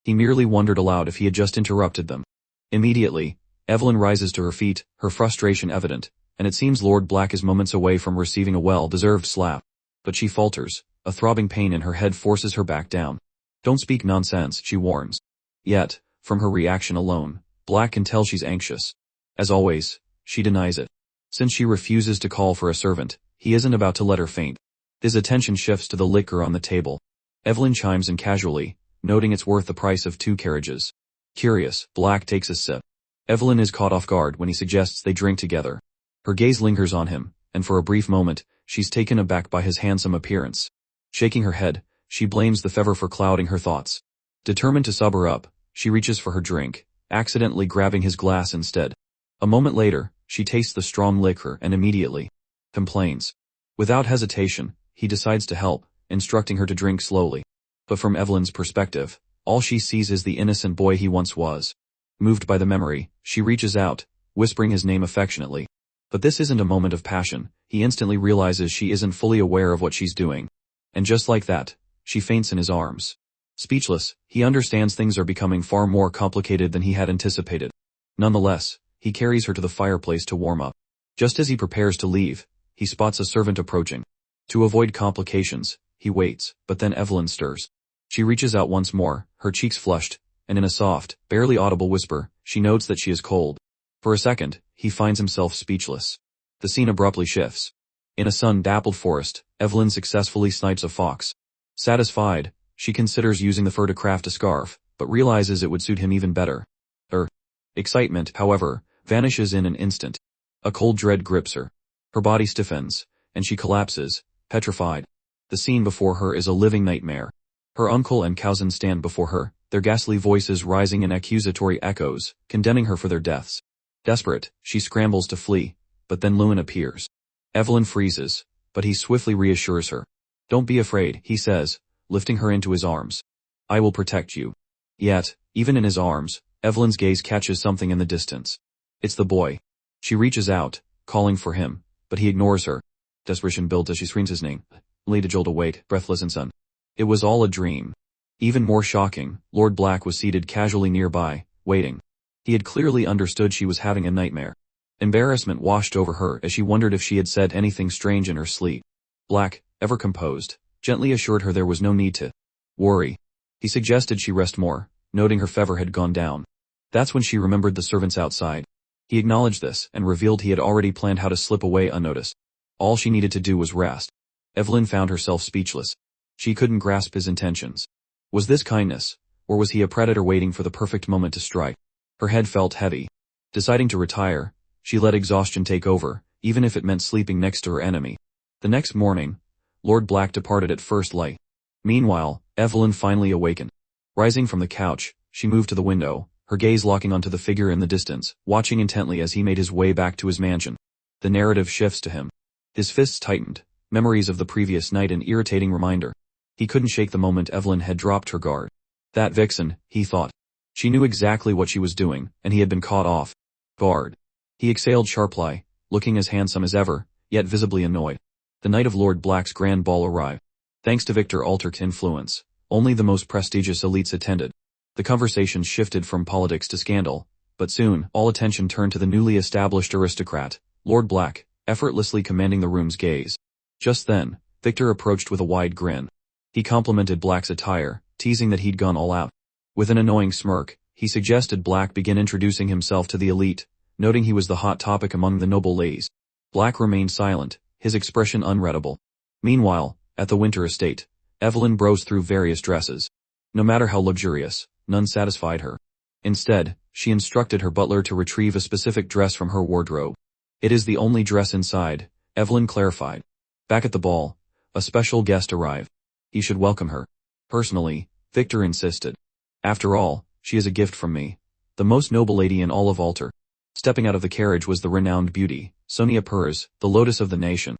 He merely wondered aloud if he had just interrupted them. Immediately, Evelyn rises to her feet, her frustration evident, and it seems Lord Black is moments away from receiving a well-deserved slap. But she falters, a throbbing pain in her head forces her back down. Don't speak nonsense, she warns. Yet, from her reaction alone, Black can tell she's anxious. As always, she denies it. Since she refuses to call for a servant, he isn't about to let her faint. His attention shifts to the liquor on the table. Evelyn chimes in casually, noting it's worth the price of 2 carriages. Curious, Black takes a sip. Evelyn is caught off guard when he suggests they drink together. Her gaze lingers on him, and for a brief moment, she's taken aback by his handsome appearance. Shaking her head, she blames the fever for clouding her thoughts. Determined to sober up, she reaches for her drink, accidentally grabbing his glass instead. A moment later, she tastes the strong liquor and immediately complains. Without hesitation, he decides to help, instructing her to drink slowly. But from Evelyn's perspective, all she sees is the innocent boy he once was. Moved by the memory, she reaches out, whispering his name affectionately. But this isn't a moment of passion, he instantly realizes she isn't fully aware of what she's doing. And just like that, she faints in his arms. Speechless, he understands things are becoming far more complicated than he had anticipated. Nonetheless, he carries her to the fireplace to warm up. Just as he prepares to leave, he spots a servant approaching. To avoid complications, he waits, but then Evelyn stirs. She reaches out once more, her cheeks flushed, and in a soft, barely audible whisper, she notes that she is cold. For a second, he finds himself speechless. The scene abruptly shifts. In a sun-dappled forest, Evelyn successfully snipes a fox. Satisfied, she considers using the fur to craft a scarf, but realizes it would suit him even better. Her excitement, however, vanishes in an instant. A cold dread grips her. Her body stiffens, and she collapses, petrified. The scene before her is a living nightmare. Her uncle and cousin stand before her, their ghastly voices rising in accusatory echoes, condemning her for their deaths. Desperate, she scrambles to flee, but then Lewin appears. Evelyn freezes, but he swiftly reassures her. Don't be afraid, he says, lifting her into his arms. I will protect you. Yet, even in his arms, Evelyn's gaze catches something in the distance. It's the boy. She reaches out, calling for him, but he ignores her. Desperation builds as she screams his name. Lady Joel awake, breathless and stunned. It was all a dream. Even more shocking, Lord Black was seated casually nearby, waiting. He had clearly understood she was having a nightmare. Embarrassment washed over her as she wondered if she had said anything strange in her sleep. Black, ever composed, gently assured her there was no need to worry. He suggested she rest more, noting her fever had gone down. That's when she remembered the servants outside. He acknowledged this and revealed he had already planned how to slip away unnoticed. All she needed to do was rest. Evelyn found herself speechless. She couldn't grasp his intentions. Was this kindness, Or was he a predator waiting for the perfect moment to strike? Her head felt heavy. Deciding to retire, she let exhaustion take over, even if it meant sleeping next to her enemy. The next morning, Lord Black departed at first light. Meanwhile, Evelyn finally awakened. Rising from the couch, she moved to the window, her gaze locking onto the figure in the distance, watching intently as he made his way back to his mansion. The narrative shifts to him. His fists tightened, memories of the previous night an irritating reminder. He couldn't shake the moment Evelyn had dropped her guard. That vixen, he thought. She knew exactly what she was doing, and he had been caught off guard. He exhaled sharply, looking as handsome as ever, yet visibly annoyed. The night of Lord Black's grand ball arrived. Thanks to Victor Alterk's influence, only the most prestigious elites attended. The conversation shifted from politics to scandal, but soon, all attention turned to the newly established aristocrat, Lord Black, effortlessly commanding the room's gaze. Just then, Victor approached with a wide grin. He complimented Black's attire, teasing that he'd gone all out. With an annoying smirk, he suggested Black begin introducing himself to the elite, noting he was the hot topic among the noble ladies. Black remained silent, his expression unreadable. Meanwhile, at the winter estate, Evelyn browsed through various dresses. No matter how luxurious, none satisfied her. Instead, she instructed her butler to retrieve a specific dress from her wardrobe. It is the only dress inside, Evelyn clarified. Back at the ball, a special guest arrived. He should welcome her. Personally, Victor insisted. After all, she is a gift from me. The most noble lady in all of Alterk. Stepping out of the carriage was the renowned beauty, Sonia, the lotus of the nation.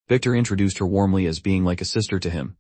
Victor introduced her warmly as being like a sister to him,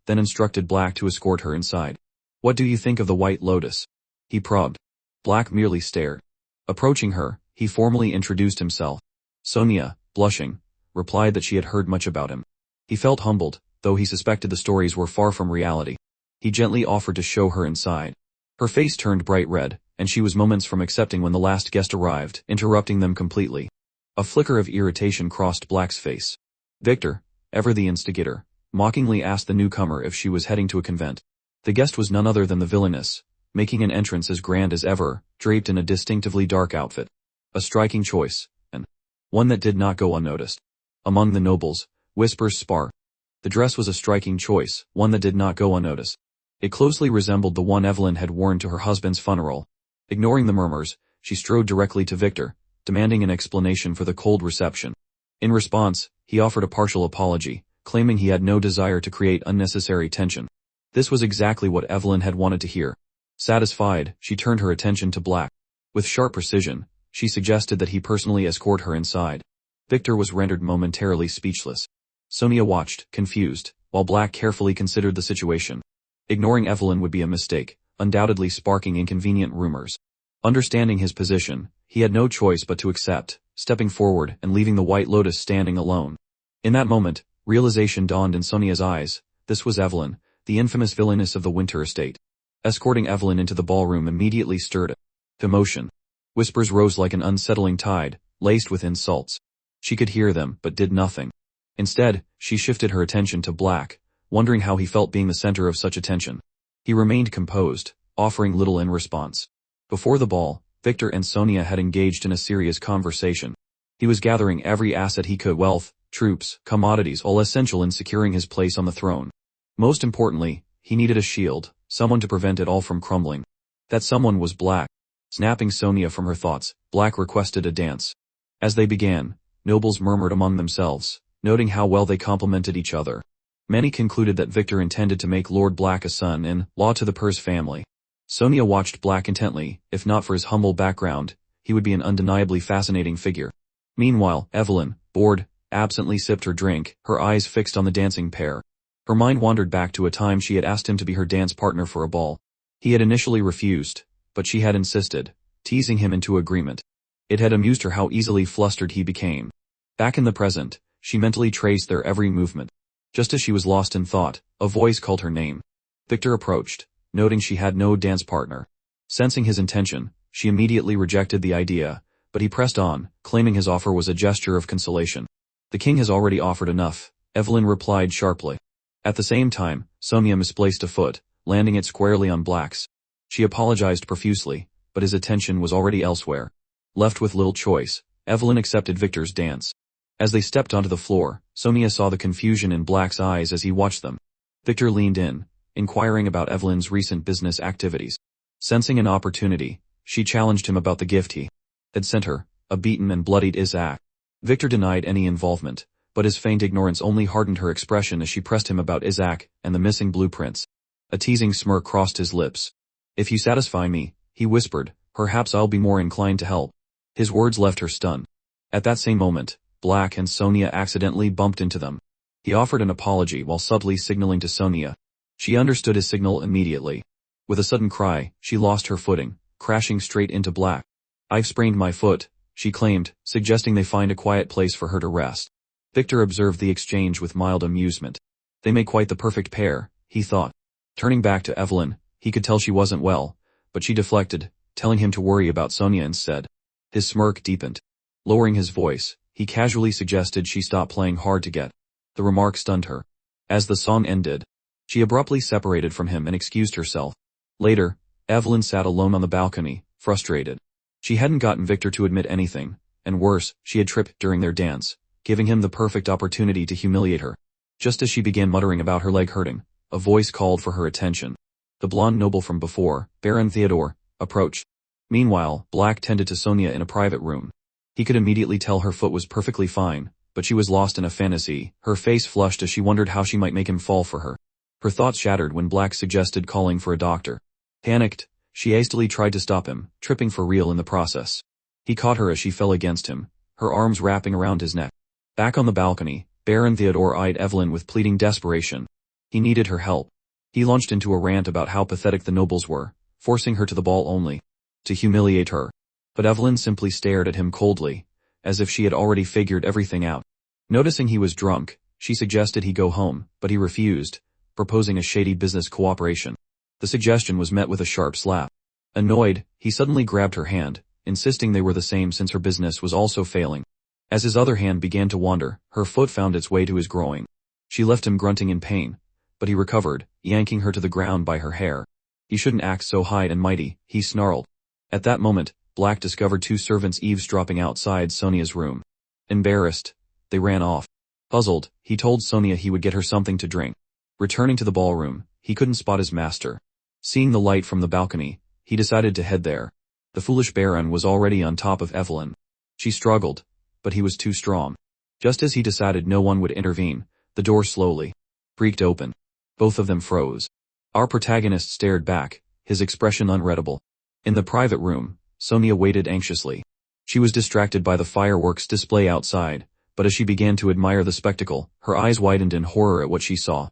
then instructed Black to escort her inside. What do you think of the white lotus? He probed. Black merely stared. Approaching her, he formally introduced himself. Sonia, blushing, replied that she had heard much about him. He felt humbled, though he suspected the stories were far from reality. He gently offered to show her inside. Her face turned bright red, and she was moments from accepting when the last guest arrived, interrupting them completely. A flicker of irritation crossed Black's face. Victor, ever the instigator, mockingly asked the newcomer if she was heading to a convent. The guest was none other than the villainess, making an entrance as grand as ever, draped in a distinctively dark outfit. A striking choice, and one that did not go unnoticed. Among the nobles, whispers sparked. The dress was a striking choice, one that did not go unnoticed. It closely resembled the one Evelyn had worn to her husband's funeral. Ignoring the murmurs, she strode directly to Victor, demanding an explanation for the cold reception. In response, he offered a partial apology, claiming he had no desire to create unnecessary tension. This was exactly what Evelyn had wanted to hear. Satisfied, she turned her attention to Black. With sharp precision, she suggested that he personally escort her inside. Victor was rendered momentarily speechless. Sonia watched, confused, while Black carefully considered the situation. Ignoring Evelyn would be a mistake, undoubtedly sparking inconvenient rumors. Understanding his position, he had no choice but to accept, stepping forward and leaving the White Lotus standing alone. In that moment, realization dawned in Sonia's eyes. This was Evelyn, the infamous villainess of the winter estate. Escorting Evelyn into the ballroom immediately stirred emotion. Whispers rose like an unsettling tide, laced with insults. She could hear them, but did nothing. Instead, she shifted her attention to Black, wondering how he felt being the center of such attention. He remained composed, offering little in response. Before the ball, Victor and Sonia had engaged in a serious conversation. He was gathering every asset he could: wealth, troops, commodities, all essential in securing his place on the throne. Most importantly, he needed a shield, someone to prevent it all from crumbling. That someone was Black. Snapping Sonia from her thoughts, Black requested a dance. As they began, nobles murmured among themselves, noting how well they complemented each other. Many concluded that Victor intended to make Lord Black a son-in-law to the Purse family. Sonia watched Black intently. If not for his humble background, he would be an undeniably fascinating figure. Meanwhile, Evelyn, bored, absently sipped her drink, her eyes fixed on the dancing pair. Her mind wandered back to a time she had asked him to be her dance partner for a ball. He had initially refused, but she had insisted, teasing him into agreement. It had amused her how easily flustered he became. Back in the present, she mentally traced their every movement. Just as she was lost in thought, a voice called her name. Victor approached, noting she had no dance partner. Sensing his intention, she immediately rejected the idea, but he pressed on, claiming his offer was a gesture of consolation. The king has already offered enough, Evelyn replied sharply. At the same time, Sonia misplaced a foot, landing it squarely on Black's. She apologized profusely, but his attention was already elsewhere. Left with little choice, Evelyn accepted Victor's dance. As they stepped onto the floor, Sonia saw the confusion in Black's eyes as he watched them. Victor leaned in, inquiring about Evelyn's recent business activities. Sensing an opportunity, she challenged him about the gift he had sent her, a beaten and bloodied Isaac. Victor denied any involvement, but his feigned ignorance only hardened her expression as she pressed him about Isaac and the missing blueprints. A teasing smirk crossed his lips. "If you satisfy me," he whispered, "perhaps I'll be more inclined to help." His words left her stunned. At that same moment, Black and Sonia accidentally bumped into them. He offered an apology while subtly signaling to Sonia. She understood his signal immediately. With a sudden cry, she lost her footing, crashing straight into Black. "I've sprained my foot," she claimed, suggesting they find a quiet place for her to rest. Victor observed the exchange with mild amusement. They make quite the perfect pair, he thought. Turning back to Evelyn, he could tell she wasn't well, but she deflected, telling him to worry about Sonia instead. His smirk deepened. Lowering his voice, he casually suggested she stop playing hard to get. The remark stunned her. As the song ended, she abruptly separated from him and excused herself. Later, Evelyn sat alone on the balcony, frustrated. She hadn't gotten Victor to admit anything, and worse, she had tripped during their dance, giving him the perfect opportunity to humiliate her. Just as she began muttering about her leg hurting, a voice called for her attention. The blonde noble from before, Baron Theodore, approached. Meanwhile, Black tended to Sonia in a private room. He could immediately tell her foot was perfectly fine, but she was lost in a fantasy, her face flushed as she wondered how she might make him fall for her. Her thoughts shattered when Black suggested calling for a doctor. Panicked, she hastily tried to stop him, tripping for real in the process. He caught her as she fell against him, her arms wrapping around his neck. Back on the balcony, Baron Theodore eyed Evelyn with pleading desperation. He needed her help. He launched into a rant about how pathetic the nobles were, forcing her to the ball only to humiliate her. But Evelyn simply stared at him coldly, as if she had already figured everything out. Noticing he was drunk, she suggested he go home, but he refused, proposing a shady business cooperation. The suggestion was met with a sharp slap. Annoyed, he suddenly grabbed her hand, insisting they were the same since her business was also failing. As his other hand began to wander, her foot found its way to his groin. She left him grunting in pain, but he recovered, yanking her to the ground by her hair. "You shouldn't act so high and mighty," he snarled. At that moment, Black discovered two servants eavesdropping outside Sonia's room. Embarrassed, they ran off. Puzzled, he told Sonia he would get her something to drink. Returning to the ballroom, he couldn't spot his master. Seeing the light from the balcony, he decided to head there. The foolish Baron was already on top of Evelyn. She struggled, but he was too strong. Just as he decided no one would intervene, the door slowly creaked open. Both of them froze. Our protagonist stared back, his expression unreadable. In the private room, Sonia waited anxiously. She was distracted by the fireworks display outside, but as she began to admire the spectacle, her eyes widened in horror at what she saw.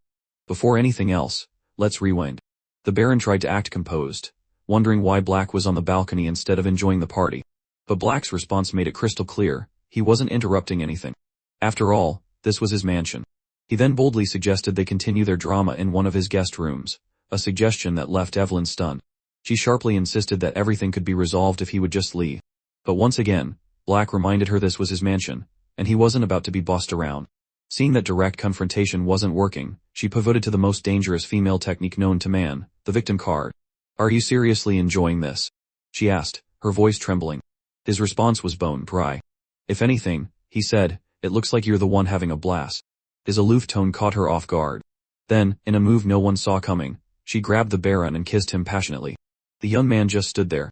Before anything else, let's rewind. The Baron tried to act composed, wondering why Black was on the balcony instead of enjoying the party. But Black's response made it crystal clear, he wasn't interrupting anything. After all, this was his mansion. He then boldly suggested they continue their drama in one of his guest rooms, a suggestion that left Evelyn stunned. She sharply insisted that everything could be resolved if he would just leave. But once again, Black reminded her this was his mansion, and he wasn't about to be bossed around. Seeing that direct confrontation wasn't working, she pivoted to the most dangerous female technique known to man, the victim card. "Are you seriously enjoying this?" she asked, her voice trembling. His response was bone dry. "If anything," he said, "it looks like you're the one having a blast." His aloof tone caught her off guard. Then, in a move no one saw coming, she grabbed the Baron and kissed him passionately. The young man just stood there,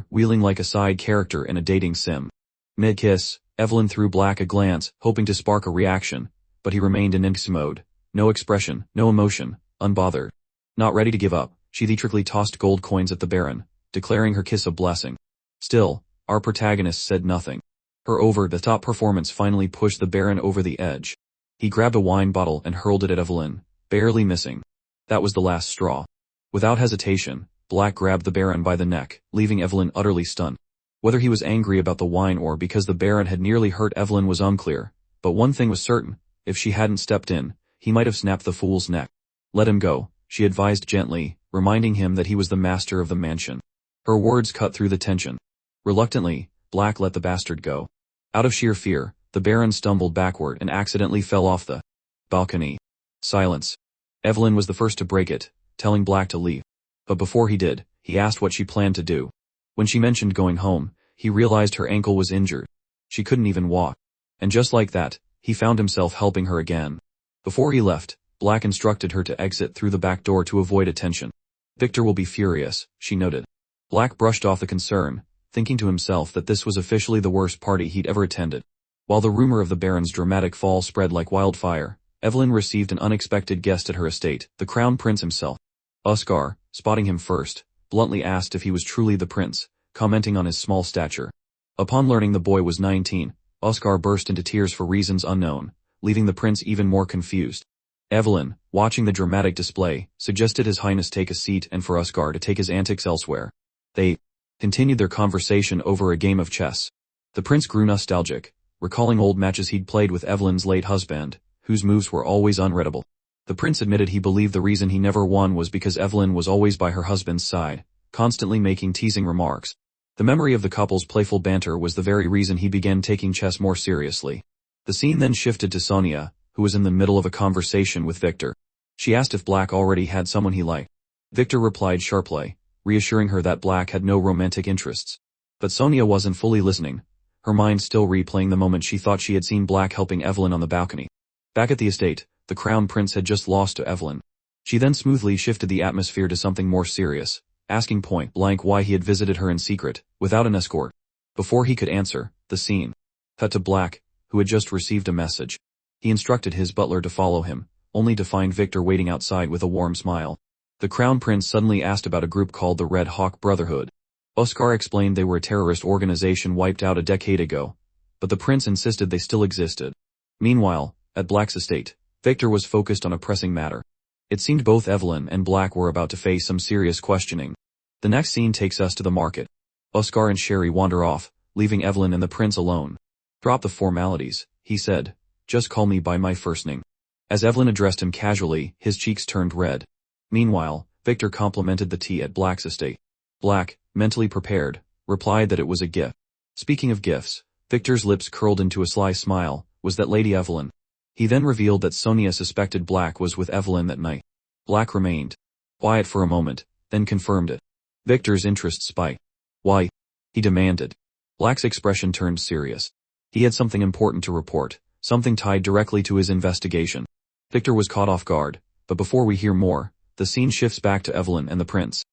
wheeling like a side character in a dating sim. Mid-kiss, Evelyn threw Black a glance, hoping to spark a reaction, but he remained in Inks mode. No expression, no emotion, unbothered. Not ready to give up, she theatrically tossed gold coins at the Baron, declaring her kiss a blessing. Still, our protagonist said nothing. Her over-the-top performance finally pushed the Baron over the edge. He grabbed a wine bottle and hurled it at Evelyn, barely missing. That was the last straw. Without hesitation, Black grabbed the Baron by the neck, leaving Evelyn utterly stunned. Whether he was angry about the wine or because the Baron had nearly hurt Evelyn was unclear, but one thing was certain, if she hadn't stepped in, he might have snapped the fool's neck. "Let him go," she advised gently, reminding him that he was the master of the mansion. Her words cut through the tension. Reluctantly, Black let the bastard go. Out of sheer fear, the Baron stumbled backward and accidentally fell off the balcony. Silence. Evelyn was the first to break it, telling Black to leave. But before he did, he asked what she planned to do. When she mentioned going home, he realized her ankle was injured. She couldn't even walk. And just like that, he found himself helping her again. Before he left, Black instructed her to exit through the back door to avoid attention. Victor will be furious, she noted. Black brushed off the concern, thinking to himself that this was officially the worst party he'd ever attended. While the rumor of the Baron's dramatic fall spread like wildfire, Evelyn received an unexpected guest at her estate, the Crown Prince himself. Oscar, spotting him first, bluntly asked if he was truly the prince, commenting on his small stature. Upon learning the boy was 19, Oscar burst into tears for reasons unknown, leaving the prince even more confused. Evelyn, watching the dramatic display, suggested His Highness take a seat and for Oscar to take his antics elsewhere. They continued their conversation over a game of chess. The prince grew nostalgic, recalling old matches he'd played with Evelyn's late husband, whose moves were always unreadable. The prince admitted he believed the reason he never won was because Evelyn was always by her husband's side, constantly making teasing remarks. The memory of the couple's playful banter was the very reason he began taking chess more seriously. The scene then shifted to Sonia, who was in the middle of a conversation with Victor. She asked if Black already had someone he liked. Victor replied sharply, reassuring her that Black had no romantic interests. But Sonia wasn't fully listening, her mind still replaying the moment she thought she had seen Black helping Evelyn on the balcony. Back at the estate, the Crown Prince had just lost to Evelyn. She then smoothly shifted the atmosphere to something more serious, asking point blank why he had visited her in secret, without an escort. Before he could answer, the scene cut to Black, who had just received a message. He instructed his butler to follow him, only to find Victor waiting outside with a warm smile. The Crown Prince suddenly asked about a group called the Red Hawk Brotherhood. Oscar explained they were a terrorist organization wiped out a decade ago, but the prince insisted they still existed. Meanwhile, at Black's estate, Victor was focused on a pressing matter. It seemed both Evelyn and Black were about to face some serious questioning. The next scene takes us to the market. Oscar and Sherry wander off, leaving Evelyn and the prince alone. "Drop the formalities," he said. "Just call me by my first name." As Evelyn addressed him casually, his cheeks turned red. Meanwhile, Victor complimented the tea at Black's estate. Black, mentally prepared, replied that it was a gift. Speaking of gifts, Victor's lips curled into a sly smile. Was that Lady Evelyn? He then revealed that Sonia suspected Black was with Evelyn that night. Black remained quiet for a moment, then confirmed it. Victor's interest spiked. "Why?" he demanded. Black's expression turned serious. He had something important to report, something tied directly to his investigation. Victor was caught off guard, but before we hear more, the scene shifts back to Evelyn and the prince.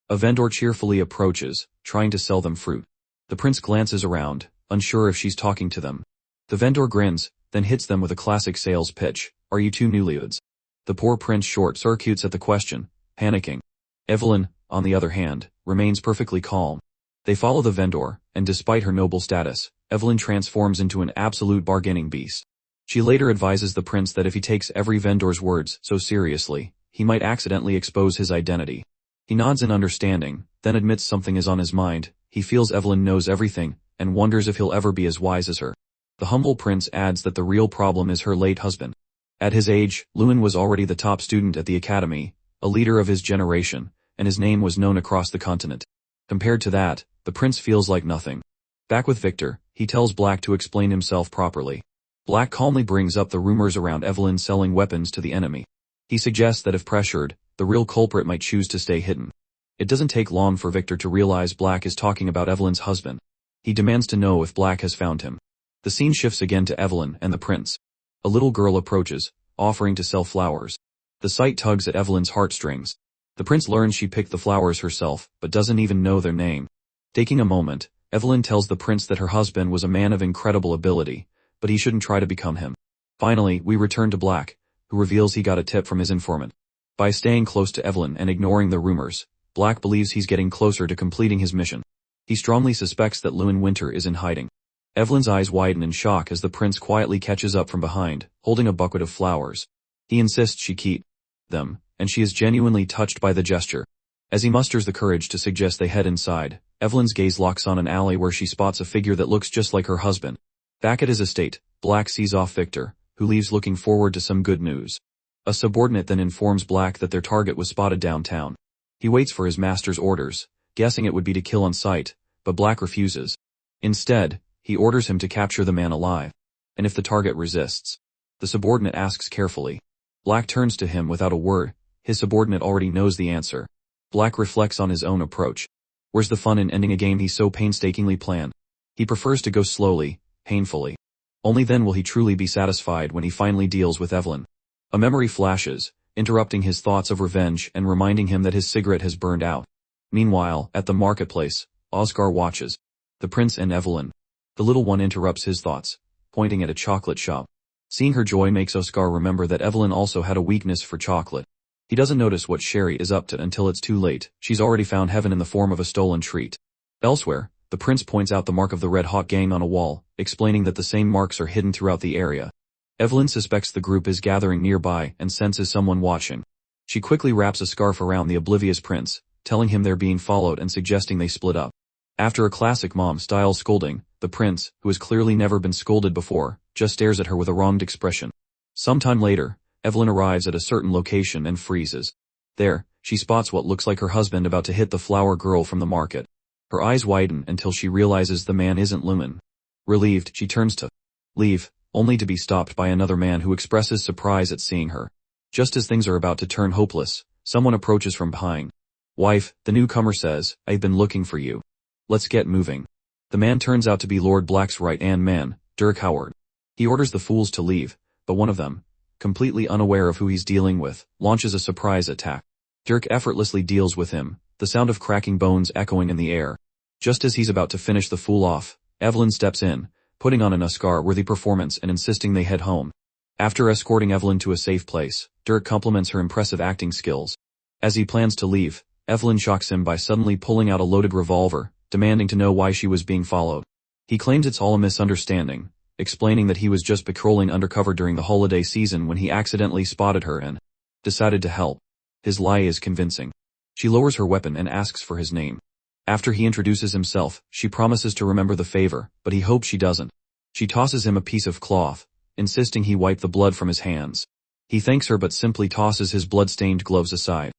A vendor cheerfully approaches, trying to sell them fruit. The prince glances around, unsure if she's talking to them. The vendor grins, then hits them with a classic sales pitch. "Are you two newlyweds?" The poor prince short-circuits at the question, panicking. Evelyn, on the other hand, remains perfectly calm. They follow the vendor, and despite her noble status, Evelyn transforms into an absolute bargaining beast. She later advises the prince that if he takes every vendor's words so seriously, he might accidentally expose his identity. He nods in understanding, then admits something is on his mind. He feels Evelyn knows everything, and wonders if he'll ever be as wise as her. The humble prince adds that the real problem is her late husband. At his age, Lewin was already the top student at the academy, a leader of his generation, and his name was known across the continent. Compared to that, the prince feels like nothing. Back with Victor, he tells Black to explain himself properly. Black calmly brings up the rumors around Evelyn selling weapons to the enemy. He suggests that if pressured, the real culprit might choose to stay hidden. It doesn't take long for Victor to realize Black is talking about Evelyn's husband. He demands to know if Black has found him. The scene shifts again to Evelyn and the prince. A little girl approaches, offering to sell flowers. The sight tugs at Evelyn's heartstrings. The prince learns she picked the flowers herself, but doesn't even know their name. Taking a moment, Evelyn tells the prince that her husband was a man of incredible ability, but he shouldn't try to become him. Finally, we return to Black, who reveals he got a tip from his informant. By staying close to Evelyn and ignoring the rumors, Black believes he's getting closer to completing his mission. He strongly suspects that Lewin Winter is in hiding. Evelyn's eyes widen in shock as the prince quietly catches up from behind, holding a bucket of flowers. He insists she keep them, and she is genuinely touched by the gesture. As he musters the courage to suggest they head inside, Evelyn's gaze locks on an alley where she spots a figure that looks just like her husband. Back at his estate, Black sees off Victor, who leaves looking forward to some good news. A subordinate then informs Black that their target was spotted downtown. He waits for his master's orders, guessing it would be to kill on sight, but Black refuses. Instead, he orders him to capture the man alive. And if the target resists, the subordinate asks carefully. Black turns to him without a word. His subordinate already knows the answer. Black reflects on his own approach. Where's the fun in ending a game he so painstakingly planned? He prefers to go slowly, painfully. Only then will he truly be satisfied when he finally deals with Evelyn. A memory flashes, interrupting his thoughts of revenge and reminding him that his cigarette has burned out. Meanwhile, at the marketplace, Oscar watches the prince and Evelyn. The little one interrupts his thoughts, pointing at a chocolate shop. Seeing her joy makes Oscar remember that Evelyn also had a weakness for chocolate. He doesn't notice what Sherry is up to until it's too late. She's already found heaven in the form of a stolen treat. Elsewhere, the prince points out the mark of the Red Hawk gang on a wall, explaining that the same marks are hidden throughout the area. Evelyn suspects the group is gathering nearby and senses someone watching. She quickly wraps a scarf around the oblivious prince, telling him they're being followed and suggesting they split up. After a classic mom-style scolding, the prince, who has clearly never been scolded before, just stares at her with a wronged expression. Sometime later, Evelyn arrives at a certain location and freezes. There, she spots what looks like her husband about to hit the flower girl from the market. Her eyes widen until she realizes the man isn't Lumen. Relieved, she turns to leave, only to be stopped by another man who expresses surprise at seeing her. Just as things are about to turn hopeless, someone approaches from behind. "Wife," the newcomer says, "I've been looking for you. Let's get moving." The man turns out to be Lord Black's right-hand man, Dirk Howard. He orders the fools to leave, but one of them, completely unaware of who he's dealing with, launches a surprise attack. Dirk effortlessly deals with him, the sound of cracking bones echoing in the air. Just as he's about to finish the fool off, Evelyn steps in, putting on an Oscar-worthy performance and insisting they head home. After escorting Evelyn to a safe place, Dirk compliments her impressive acting skills. As he plans to leave, Evelyn shocks him by suddenly pulling out a loaded revolver, demanding to know why she was being followed. He claims it's all a misunderstanding, explaining that he was just patrolling undercover during the holiday season when he accidentally spotted her and decided to help. His lie is convincing. She lowers her weapon and asks for his name. After he introduces himself, she promises to remember the favor, but he hopes she doesn't. She tosses him a piece of cloth, insisting he wipe the blood from his hands. He thanks her but simply tosses his blood-stained gloves aside.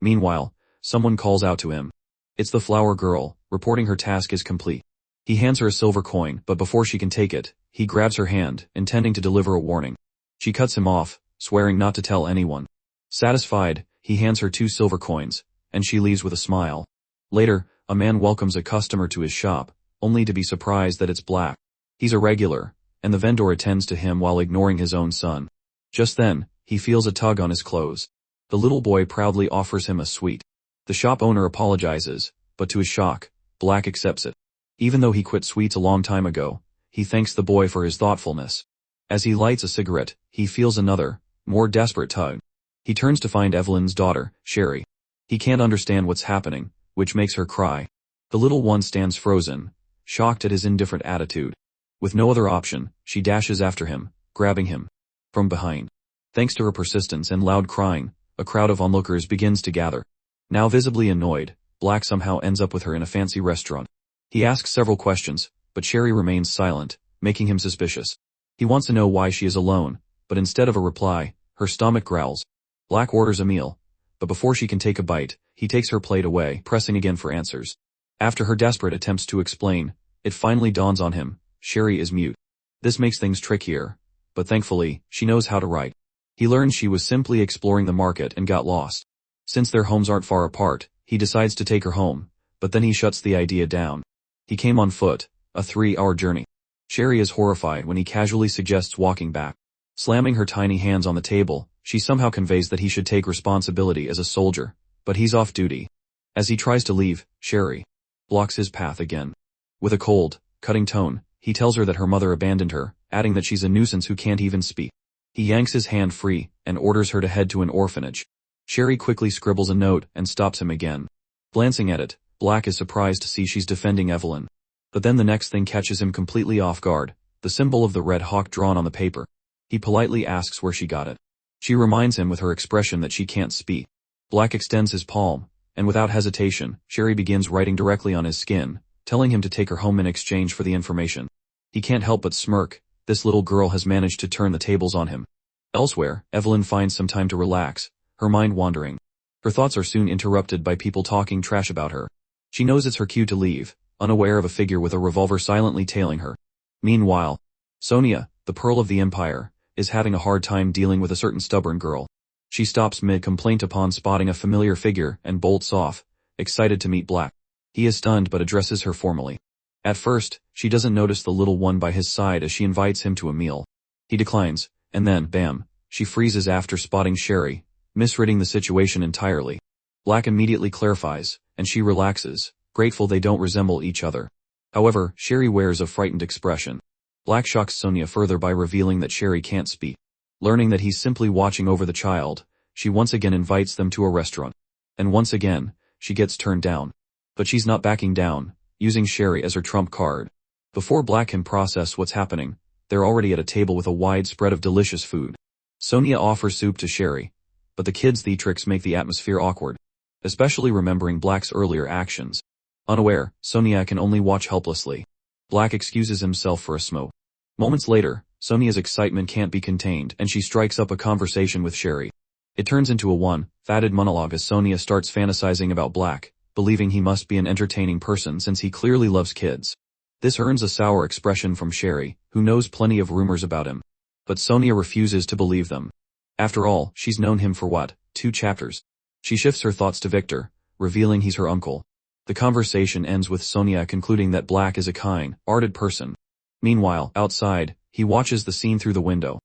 Meanwhile, someone calls out to him. It's the flower girl, reporting her task is complete. He hands her a silver coin, but before she can take it, he grabs her hand, intending to deliver a warning. She cuts him off, swearing not to tell anyone. Satisfied, he hands her 2 silver coins, and she leaves with a smile. Later, a man welcomes a customer to his shop, only to be surprised that it's Black. He's a regular, and the vendor attends to him while ignoring his own son. Just then, he feels a tug on his clothes. The little boy proudly offers him a sweet. The shop owner apologizes, but to his shock, Black accepts it. Even though he quit sweets a long time ago, he thanks the boy for his thoughtfulness. As he lights a cigarette, he feels another, more desperate tug. He turns to find Evelyn's daughter, Sherry. He can't understand what's happening, which makes her cry. The little one stands frozen, shocked at his indifferent attitude. With no other option, she dashes after him, grabbing him from behind. Thanks to her persistence and loud crying, a crowd of onlookers begins to gather. Now visibly annoyed, Black somehow ends up with her in a fancy restaurant. He asks several questions, but Sherry remains silent, making him suspicious. He wants to know why she is alone, but instead of a reply, her stomach growls. Black orders a meal, but before she can take a bite, he takes her plate away, pressing again for answers. After her desperate attempts to explain, it finally dawns on him, Sherry is mute. This makes things trickier, but thankfully, she knows how to write. He learns she was simply exploring the market and got lost. Since their homes aren't far apart, he decides to take her home, but then he shuts the idea down. He came on foot, a 3-hour journey. Sherry is horrified when he casually suggests walking back. Slamming her tiny hands on the table, she somehow conveys that he should take responsibility as a soldier, but he's off duty. As he tries to leave, Sherry blocks his path again. With a cold, cutting tone, he tells her that her mother abandoned her, adding that she's a nuisance who can't even speak. He yanks his hand free and orders her to head to an orphanage. Sherry quickly scribbles a note and stops him again. Glancing at it, Black is surprised to see she's defending Evelyn. But then the next thing catches him completely off guard, the symbol of the red hawk drawn on the paper. He politely asks where she got it. She reminds him with her expression that she can't speak. Black extends his palm, and without hesitation, Sherry begins writing directly on his skin, telling him to take her home in exchange for the information. He can't help but smirk. This little girl has managed to turn the tables on him. Elsewhere, Evelyn finds some time to relax, her mind wandering. Her thoughts are soon interrupted by people talking trash about her. She knows it's her cue to leave, unaware of a figure with a revolver silently tailing her. Meanwhile, Sonia, the Pearl of the Empire, is having a hard time dealing with a certain stubborn girl. She stops mid-complaint upon spotting a familiar figure and bolts off, excited to meet Black. He is stunned but addresses her formally. At first, she doesn't notice the little one by his side as she invites him to a meal. He declines, and then, bam, She freezes after spotting Sherry, misreading the situation entirely. Black immediately clarifies, and she relaxes, grateful they don't resemble each other. However, Sherry wears a frightened expression. Black shocks Sonia further by revealing that Sherry can't speak. Learning that he's simply watching over the child, she once again invites them to a restaurant. And once again, she gets turned down. But she's not backing down, using Sherry as her trump card. Before Black can process what's happening, they're already at a table with a wide spread of delicious food. Sonia offers soup to Sherry, but the kids' theatrics make the atmosphere awkward, especially remembering Black's earlier actions. Unaware, Sonia can only watch helplessly. Black excuses himself for a smoke. Moments later, Sonia's excitement can't be contained and she strikes up a conversation with Sherry. It turns into a one-sided monologue as Sonia starts fantasizing about Black, believing he must be an entertaining person since he clearly loves kids. This earns a sour expression from Sherry, who knows plenty of rumors about him. But Sonia refuses to believe them. After all, she's known him for 2 chapters. She shifts her thoughts to Victor, revealing he's her uncle. The conversation ends with Sonia concluding that Black is a kind-hearted person. Meanwhile, outside, he watches the scene through the window.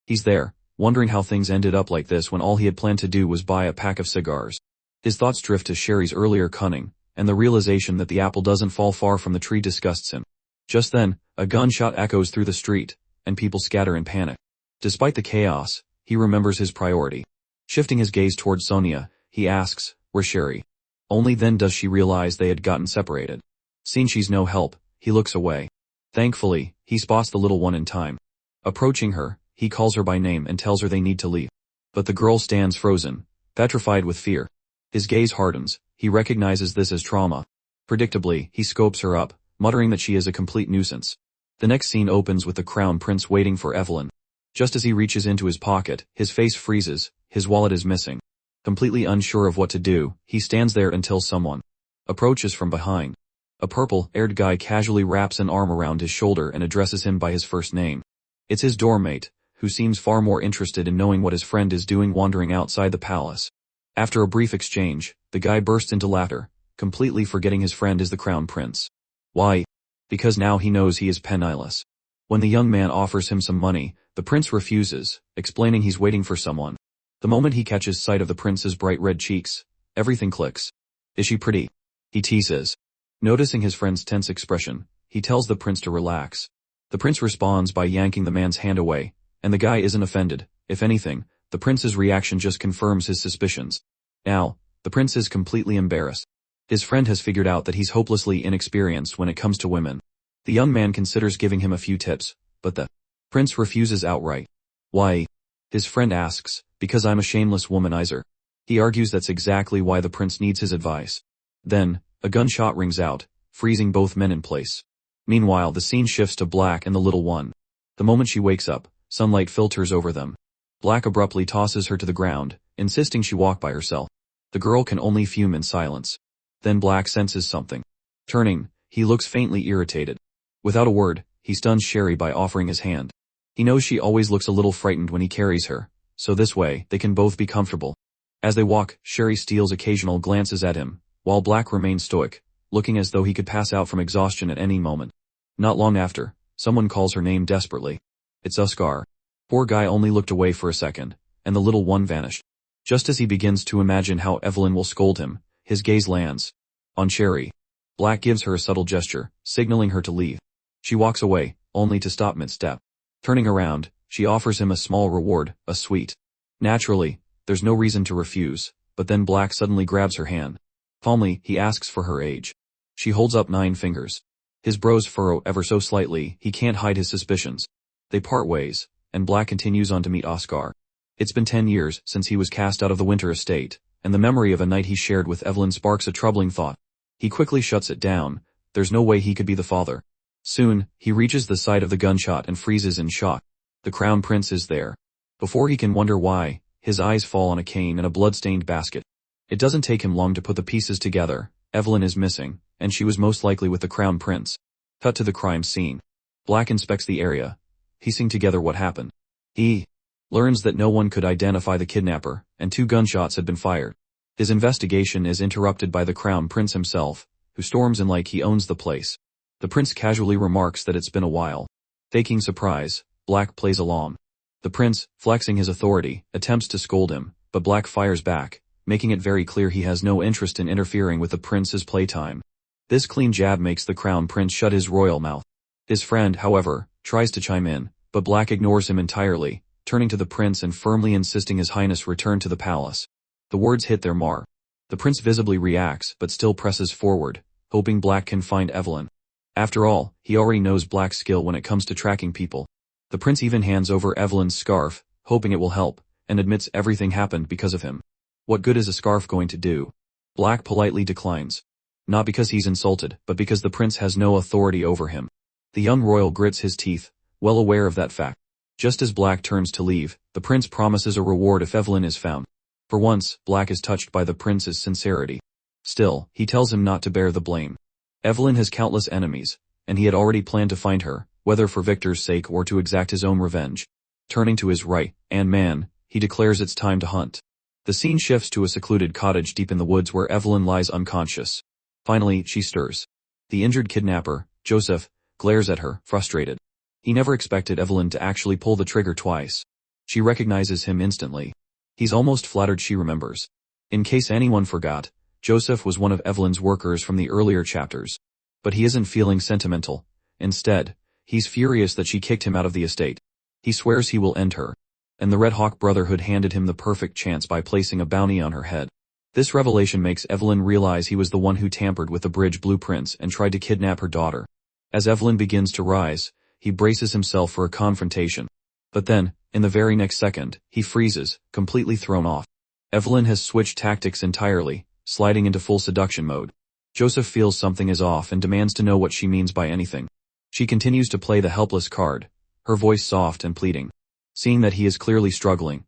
He's there, wondering how things ended up like this when all he had planned to do was buy a pack of cigars. His thoughts drift to Sherry's earlier cunning, and the realization that the apple doesn't fall far from the tree disgusts him. Just then, a gunshot echoes through the street, and people scatter in panic. Despite the chaos, he remembers his priority. Shifting his gaze towards Sonia, he asks, "Where's Sherry?" Only then does she realize they had gotten separated. Seeing she's no help, he looks away. Thankfully, he spots the little one in time. Approaching her, he calls her by name and tells her they need to leave. But the girl stands frozen, petrified with fear. His gaze hardens, he recognizes this as trauma. Predictably, he scopes her up, muttering that she is a complete nuisance. The next scene opens with the crown prince waiting for Evelyn. Just as he reaches into his pocket, his face freezes, his wallet is missing. Completely unsure of what to do, he stands there until someone approaches from behind. A purple-haired guy casually wraps an arm around his shoulder and addresses him by his first name. It's his doormate, who seems far more interested in knowing what his friend is doing wandering outside the palace. After a brief exchange, the guy bursts into laughter, completely forgetting his friend is the crown prince. Why? Because now he knows he is penniless. When the young man offers him some money, the prince refuses, explaining he's waiting for someone. The moment he catches sight of the prince's bright red cheeks, everything clicks. Is she pretty? He teases. Noticing his friend's tense expression, he tells the prince to relax. The prince responds by yanking the man's hand away, and the guy isn't offended. If anything, the prince's reaction just confirms his suspicions. Now, the prince is completely embarrassed. His friend has figured out that he's hopelessly inexperienced when it comes to women. The young man considers giving him a few tips, but the prince refuses outright. Why? His friend asks, because I'm a shameless womanizer. He argues that's exactly why the prince needs his advice. Then, a gunshot rings out, freezing both men in place. Meanwhile, the scene shifts to Black and the little one. The moment she wakes up, sunlight filters over them. Black abruptly tosses her to the ground, insisting she walk by herself. The girl can only fume in silence. Then Black senses something. Turning, he looks faintly irritated. Without a word, he stuns Sherry by offering his hand. He knows she always looks a little frightened when he carries her, so this way, they can both be comfortable. As they walk, Sherry steals occasional glances at him, while Black remains stoic, looking as though he could pass out from exhaustion at any moment. Not long after, someone calls her name desperately. It's Oscar. Poor guy only looked away for a second, and the little one vanished. Just as he begins to imagine how Evelyn will scold him, his gaze lands on Sherry. Black gives her a subtle gesture, signaling her to leave. She walks away, only to stop mid-step. Turning around, she offers him a small reward, a sweet. Naturally, there's no reason to refuse, but then Black suddenly grabs her hand. Calmly, he asks for her age. She holds up 9 fingers. His brows furrow ever so slightly, he can't hide his suspicions. They part ways, and Black continues on to meet Oscar. It's been 10 years since he was cast out of the Winter Estate, and the memory of a night he shared with Evelyn sparks a troubling thought. He quickly shuts it down. There's no way he could be the father. Soon, he reaches the site of the gunshot and freezes in shock. The crown prince is there. Before he can wonder why, his eyes fall on a cane and a blood-stained basket. It doesn't take him long to put the pieces together. Evelyn is missing, and she was most likely with the crown prince. Cut to the crime scene. Black inspects the area, piecing together what happened. He learns that no one could identify the kidnapper, and 2 gunshots had been fired. His investigation is interrupted by the crown prince himself, who storms in like he owns the place. The prince casually remarks that it's been a while. Faking surprise, Black plays along. The prince, flexing his authority, attempts to scold him, but Black fires back, making it very clear he has no interest in interfering with the prince's playtime. This clean jab makes the crown prince shut his royal mouth. His friend, however, tries to chime in, but Black ignores him entirely, turning to the prince and firmly insisting His Highness return to the palace. The words hit their mark. The prince visibly reacts but still presses forward, hoping Black can find Evelyn. After all, he already knows Black's skill when it comes to tracking people. The prince even hands over Evelyn's scarf, hoping it will help, and admits everything happened because of him. What good is a scarf going to do? Black politely declines. Not because he's insulted, but because the prince has no authority over him. The young royal grits his teeth, well aware of that fact. Just as Black turns to leave, the prince promises a reward if Evelyn is found. For once, Black is touched by the prince's sincerity. Still, he tells him not to bear the blame. Evelyn has countless enemies, and he had already planned to find her, whether for Victor's sake or to exact his own revenge. Turning to his right-hand man, he declares it's time to hunt. The scene shifts to a secluded cottage deep in the woods where Evelyn lies unconscious. Finally, she stirs. The injured kidnapper, Joseph, glares at her, frustrated. He never expected Evelyn to actually pull the trigger twice. She recognizes him instantly. He's almost flattered she remembers. In case anyone forgot, Joseph was one of Evelyn's workers from the earlier chapters. But he isn't feeling sentimental. Instead, he's furious that she kicked him out of the estate. He swears he will end her. And the Red Hawk Brotherhood handed him the perfect chance by placing a bounty on her head. This revelation makes Evelyn realize he was the one who tampered with the bridge blueprints and tried to kidnap her daughter. As Evelyn begins to rise, he braces himself for a confrontation. But then, in the very next second, he freezes, completely thrown off. Evelyn has switched tactics entirely, sliding into full seduction mode. Joseph feels something is off and demands to know what she means by anything. She continues to play the helpless card, her voice soft and pleading. Seeing that he is clearly struggling,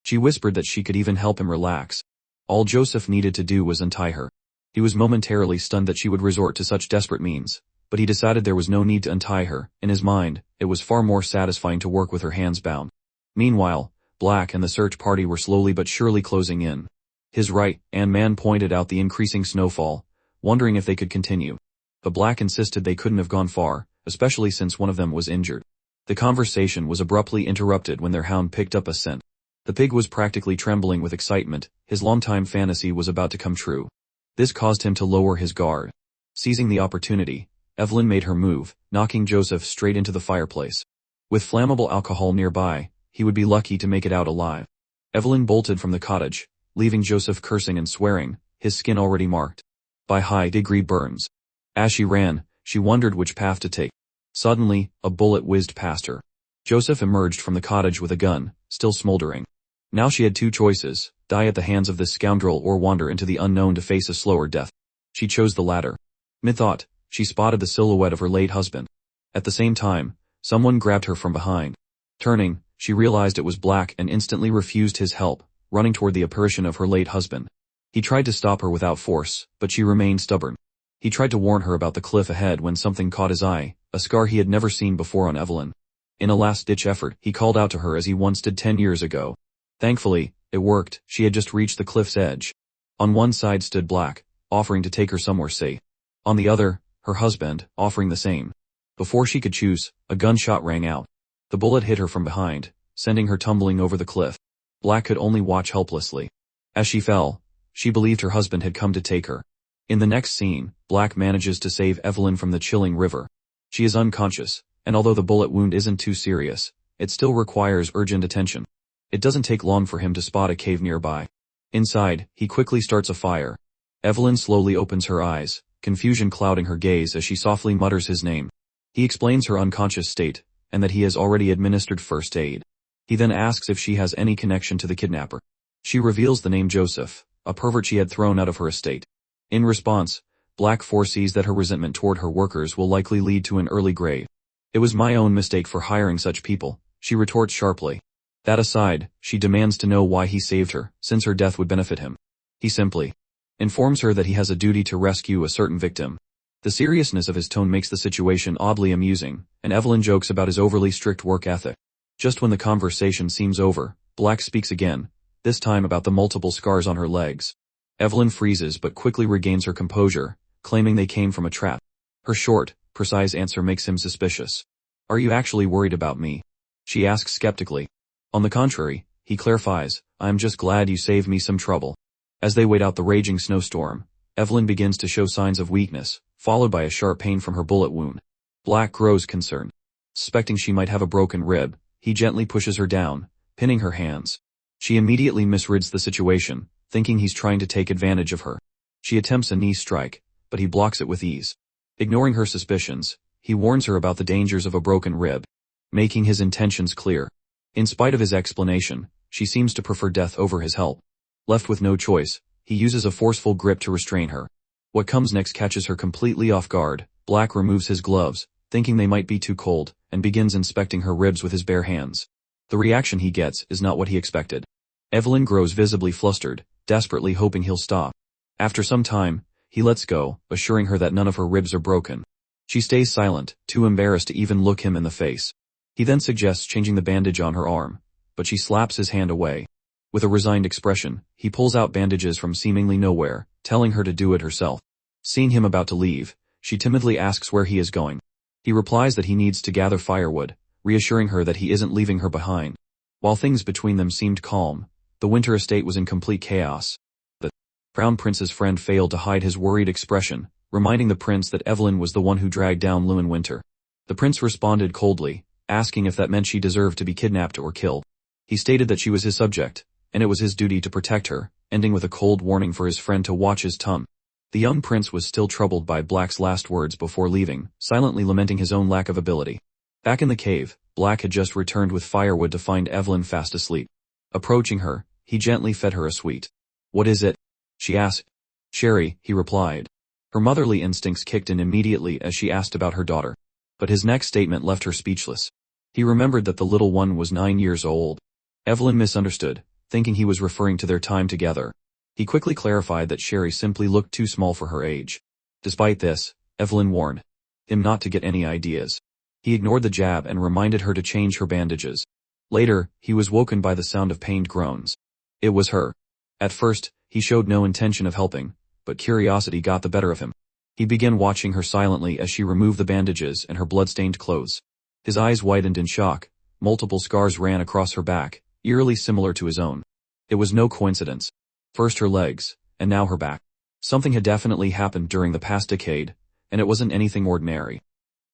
she whispered that she could even help him relax. All Joseph needed to do was untie her. He was momentarily stunned that she would resort to such desperate means, but he decided there was no need to untie her. In his mind, it was far more satisfying to work with her hands bound. Meanwhile, Black and the search party were slowly but surely closing in. His right-hand man pointed out the increasing snowfall, wondering if they could continue. But Black insisted they couldn't have gone far, especially since one of them was injured. The conversation was abruptly interrupted when their hound picked up a scent. The pig was practically trembling with excitement. His longtime fantasy was about to come true. This caused him to lower his guard. Seizing the opportunity, Evelyn made her move, knocking Joseph straight into the fireplace. With flammable alcohol nearby, he would be lucky to make it out alive. Evelyn bolted from the cottage, leaving Joseph cursing and swearing, his skin already marked by high-degree burns. As she ran, she wondered which path to take. Suddenly, a bullet whizzed past her. Joseph emerged from the cottage with a gun, still smoldering. Now she had two choices: die at the hands of this scoundrel or wander into the unknown to face a slower death. She chose the latter. Mid-thought, she spotted the silhouette of her late husband. At the same time, someone grabbed her from behind. Turning, she realized it was Black and instantly refused his help, running toward the apparition of her late husband. He tried to stop her without force, but she remained stubborn. He tried to warn her about the cliff ahead when something caught his eye, a scar he had never seen before on Evelyn. In a last-ditch effort, he called out to her as he once did 10 years ago. Thankfully, it worked. She had just reached the cliff's edge. On one side stood Black, offering to take her somewhere safe. On the other, her husband, offering the same. Before she could choose, a gunshot rang out. The bullet hit her from behind, sending her tumbling over the cliff. Black could only watch helplessly. As she fell, she believed her husband had come to take her. In the next scene, Black manages to save Evelyn from the chilling river. She is unconscious, and although the bullet wound isn't too serious, it still requires urgent attention. It doesn't take long for him to spot a cave nearby. Inside, he quickly starts a fire. Evelyn slowly opens her eyes, confusion clouding her gaze as she softly mutters his name. He explains her unconscious state, and that he has already administered first aid. He then asks if she has any connection to the kidnapper. She reveals the name Joseph, a pervert she had thrown out of her estate. In response, Black foresees that her resentment toward her workers will likely lead to an early grave. It was my own mistake for hiring such people, she retorts sharply. That aside, she demands to know why he saved her, since her death would benefit him. He simply informs her that he has a duty to rescue a certain victim. The seriousness of his tone makes the situation oddly amusing, and Evelyn jokes about his overly strict work ethic. Just when the conversation seems over, Black speaks again, this time about the multiple scars on her legs. Evelyn freezes but quickly regains her composure, claiming they came from a trap. Her short, precise answer makes him suspicious. Are you actually worried about me? she asks skeptically. On the contrary, he clarifies, I'm just glad you saved me some trouble. As they wait out the raging snowstorm, Evelyn begins to show signs of weakness, followed by a sharp pain from her bullet wound. Black grows concerned. Suspecting she might have a broken rib, he gently pushes her down, pinning her hands. She immediately misreads the situation, thinking he's trying to take advantage of her. She attempts a knee strike, but he blocks it with ease. Ignoring her suspicions, he warns her about the dangers of a broken rib, making his intentions clear. In spite of his explanation, she seems to prefer death over his help. Left with no choice, he uses a forceful grip to restrain her. What comes next catches her completely off guard. Black removes his gloves, thinking they might be too cold, and begins inspecting her ribs with his bare hands. The reaction he gets is not what he expected. Evelyn grows visibly flustered, desperately hoping he'll stop. After some time, he lets go, assuring her that none of her ribs are broken. She stays silent, too embarrassed to even look him in the face. He then suggests changing the bandage on her arm, but she slaps his hand away. With a resigned expression, he pulls out bandages from seemingly nowhere, telling her to do it herself. Seeing him about to leave, she timidly asks where he is going. He replies that he needs to gather firewood, reassuring her that he isn't leaving her behind. While things between them seemed calm, the winter estate was in complete chaos. The Crown Prince's friend failed to hide his worried expression, reminding the prince that Evelyn was the one who dragged down Lewin Winter. The prince responded coldly, asking if that meant she deserved to be kidnapped or killed. He stated that she was his subject, and it was his duty to protect her, ending with a cold warning for his friend to watch his tongue. The young prince was still troubled by Black's last words before leaving, silently lamenting his own lack of ability. Back in the cave, Black had just returned with firewood to find Evelyn fast asleep. Approaching her, he gently fed her a sweet. What is it? She asked. Sherry, he replied. Her motherly instincts kicked in immediately as she asked about her daughter. But his next statement left her speechless. He remembered that the little one was 9 years old. Evelyn misunderstood, thinking he was referring to their time together. He quickly clarified that Sherry simply looked too small for her age. Despite this, Evelyn warned him not to get any ideas. He ignored the jab and reminded her to change her bandages. Later, he was woken by the sound of pained groans. It was her. At first, he showed no intention of helping, but curiosity got the better of him. He began watching her silently as she removed the bandages and her blood-stained clothes. His eyes widened in shock. Multiple scars ran across her back, eerily similar to his own. It was no coincidence. First her legs, and now her back. Something had definitely happened during the past decade, and it wasn't anything ordinary.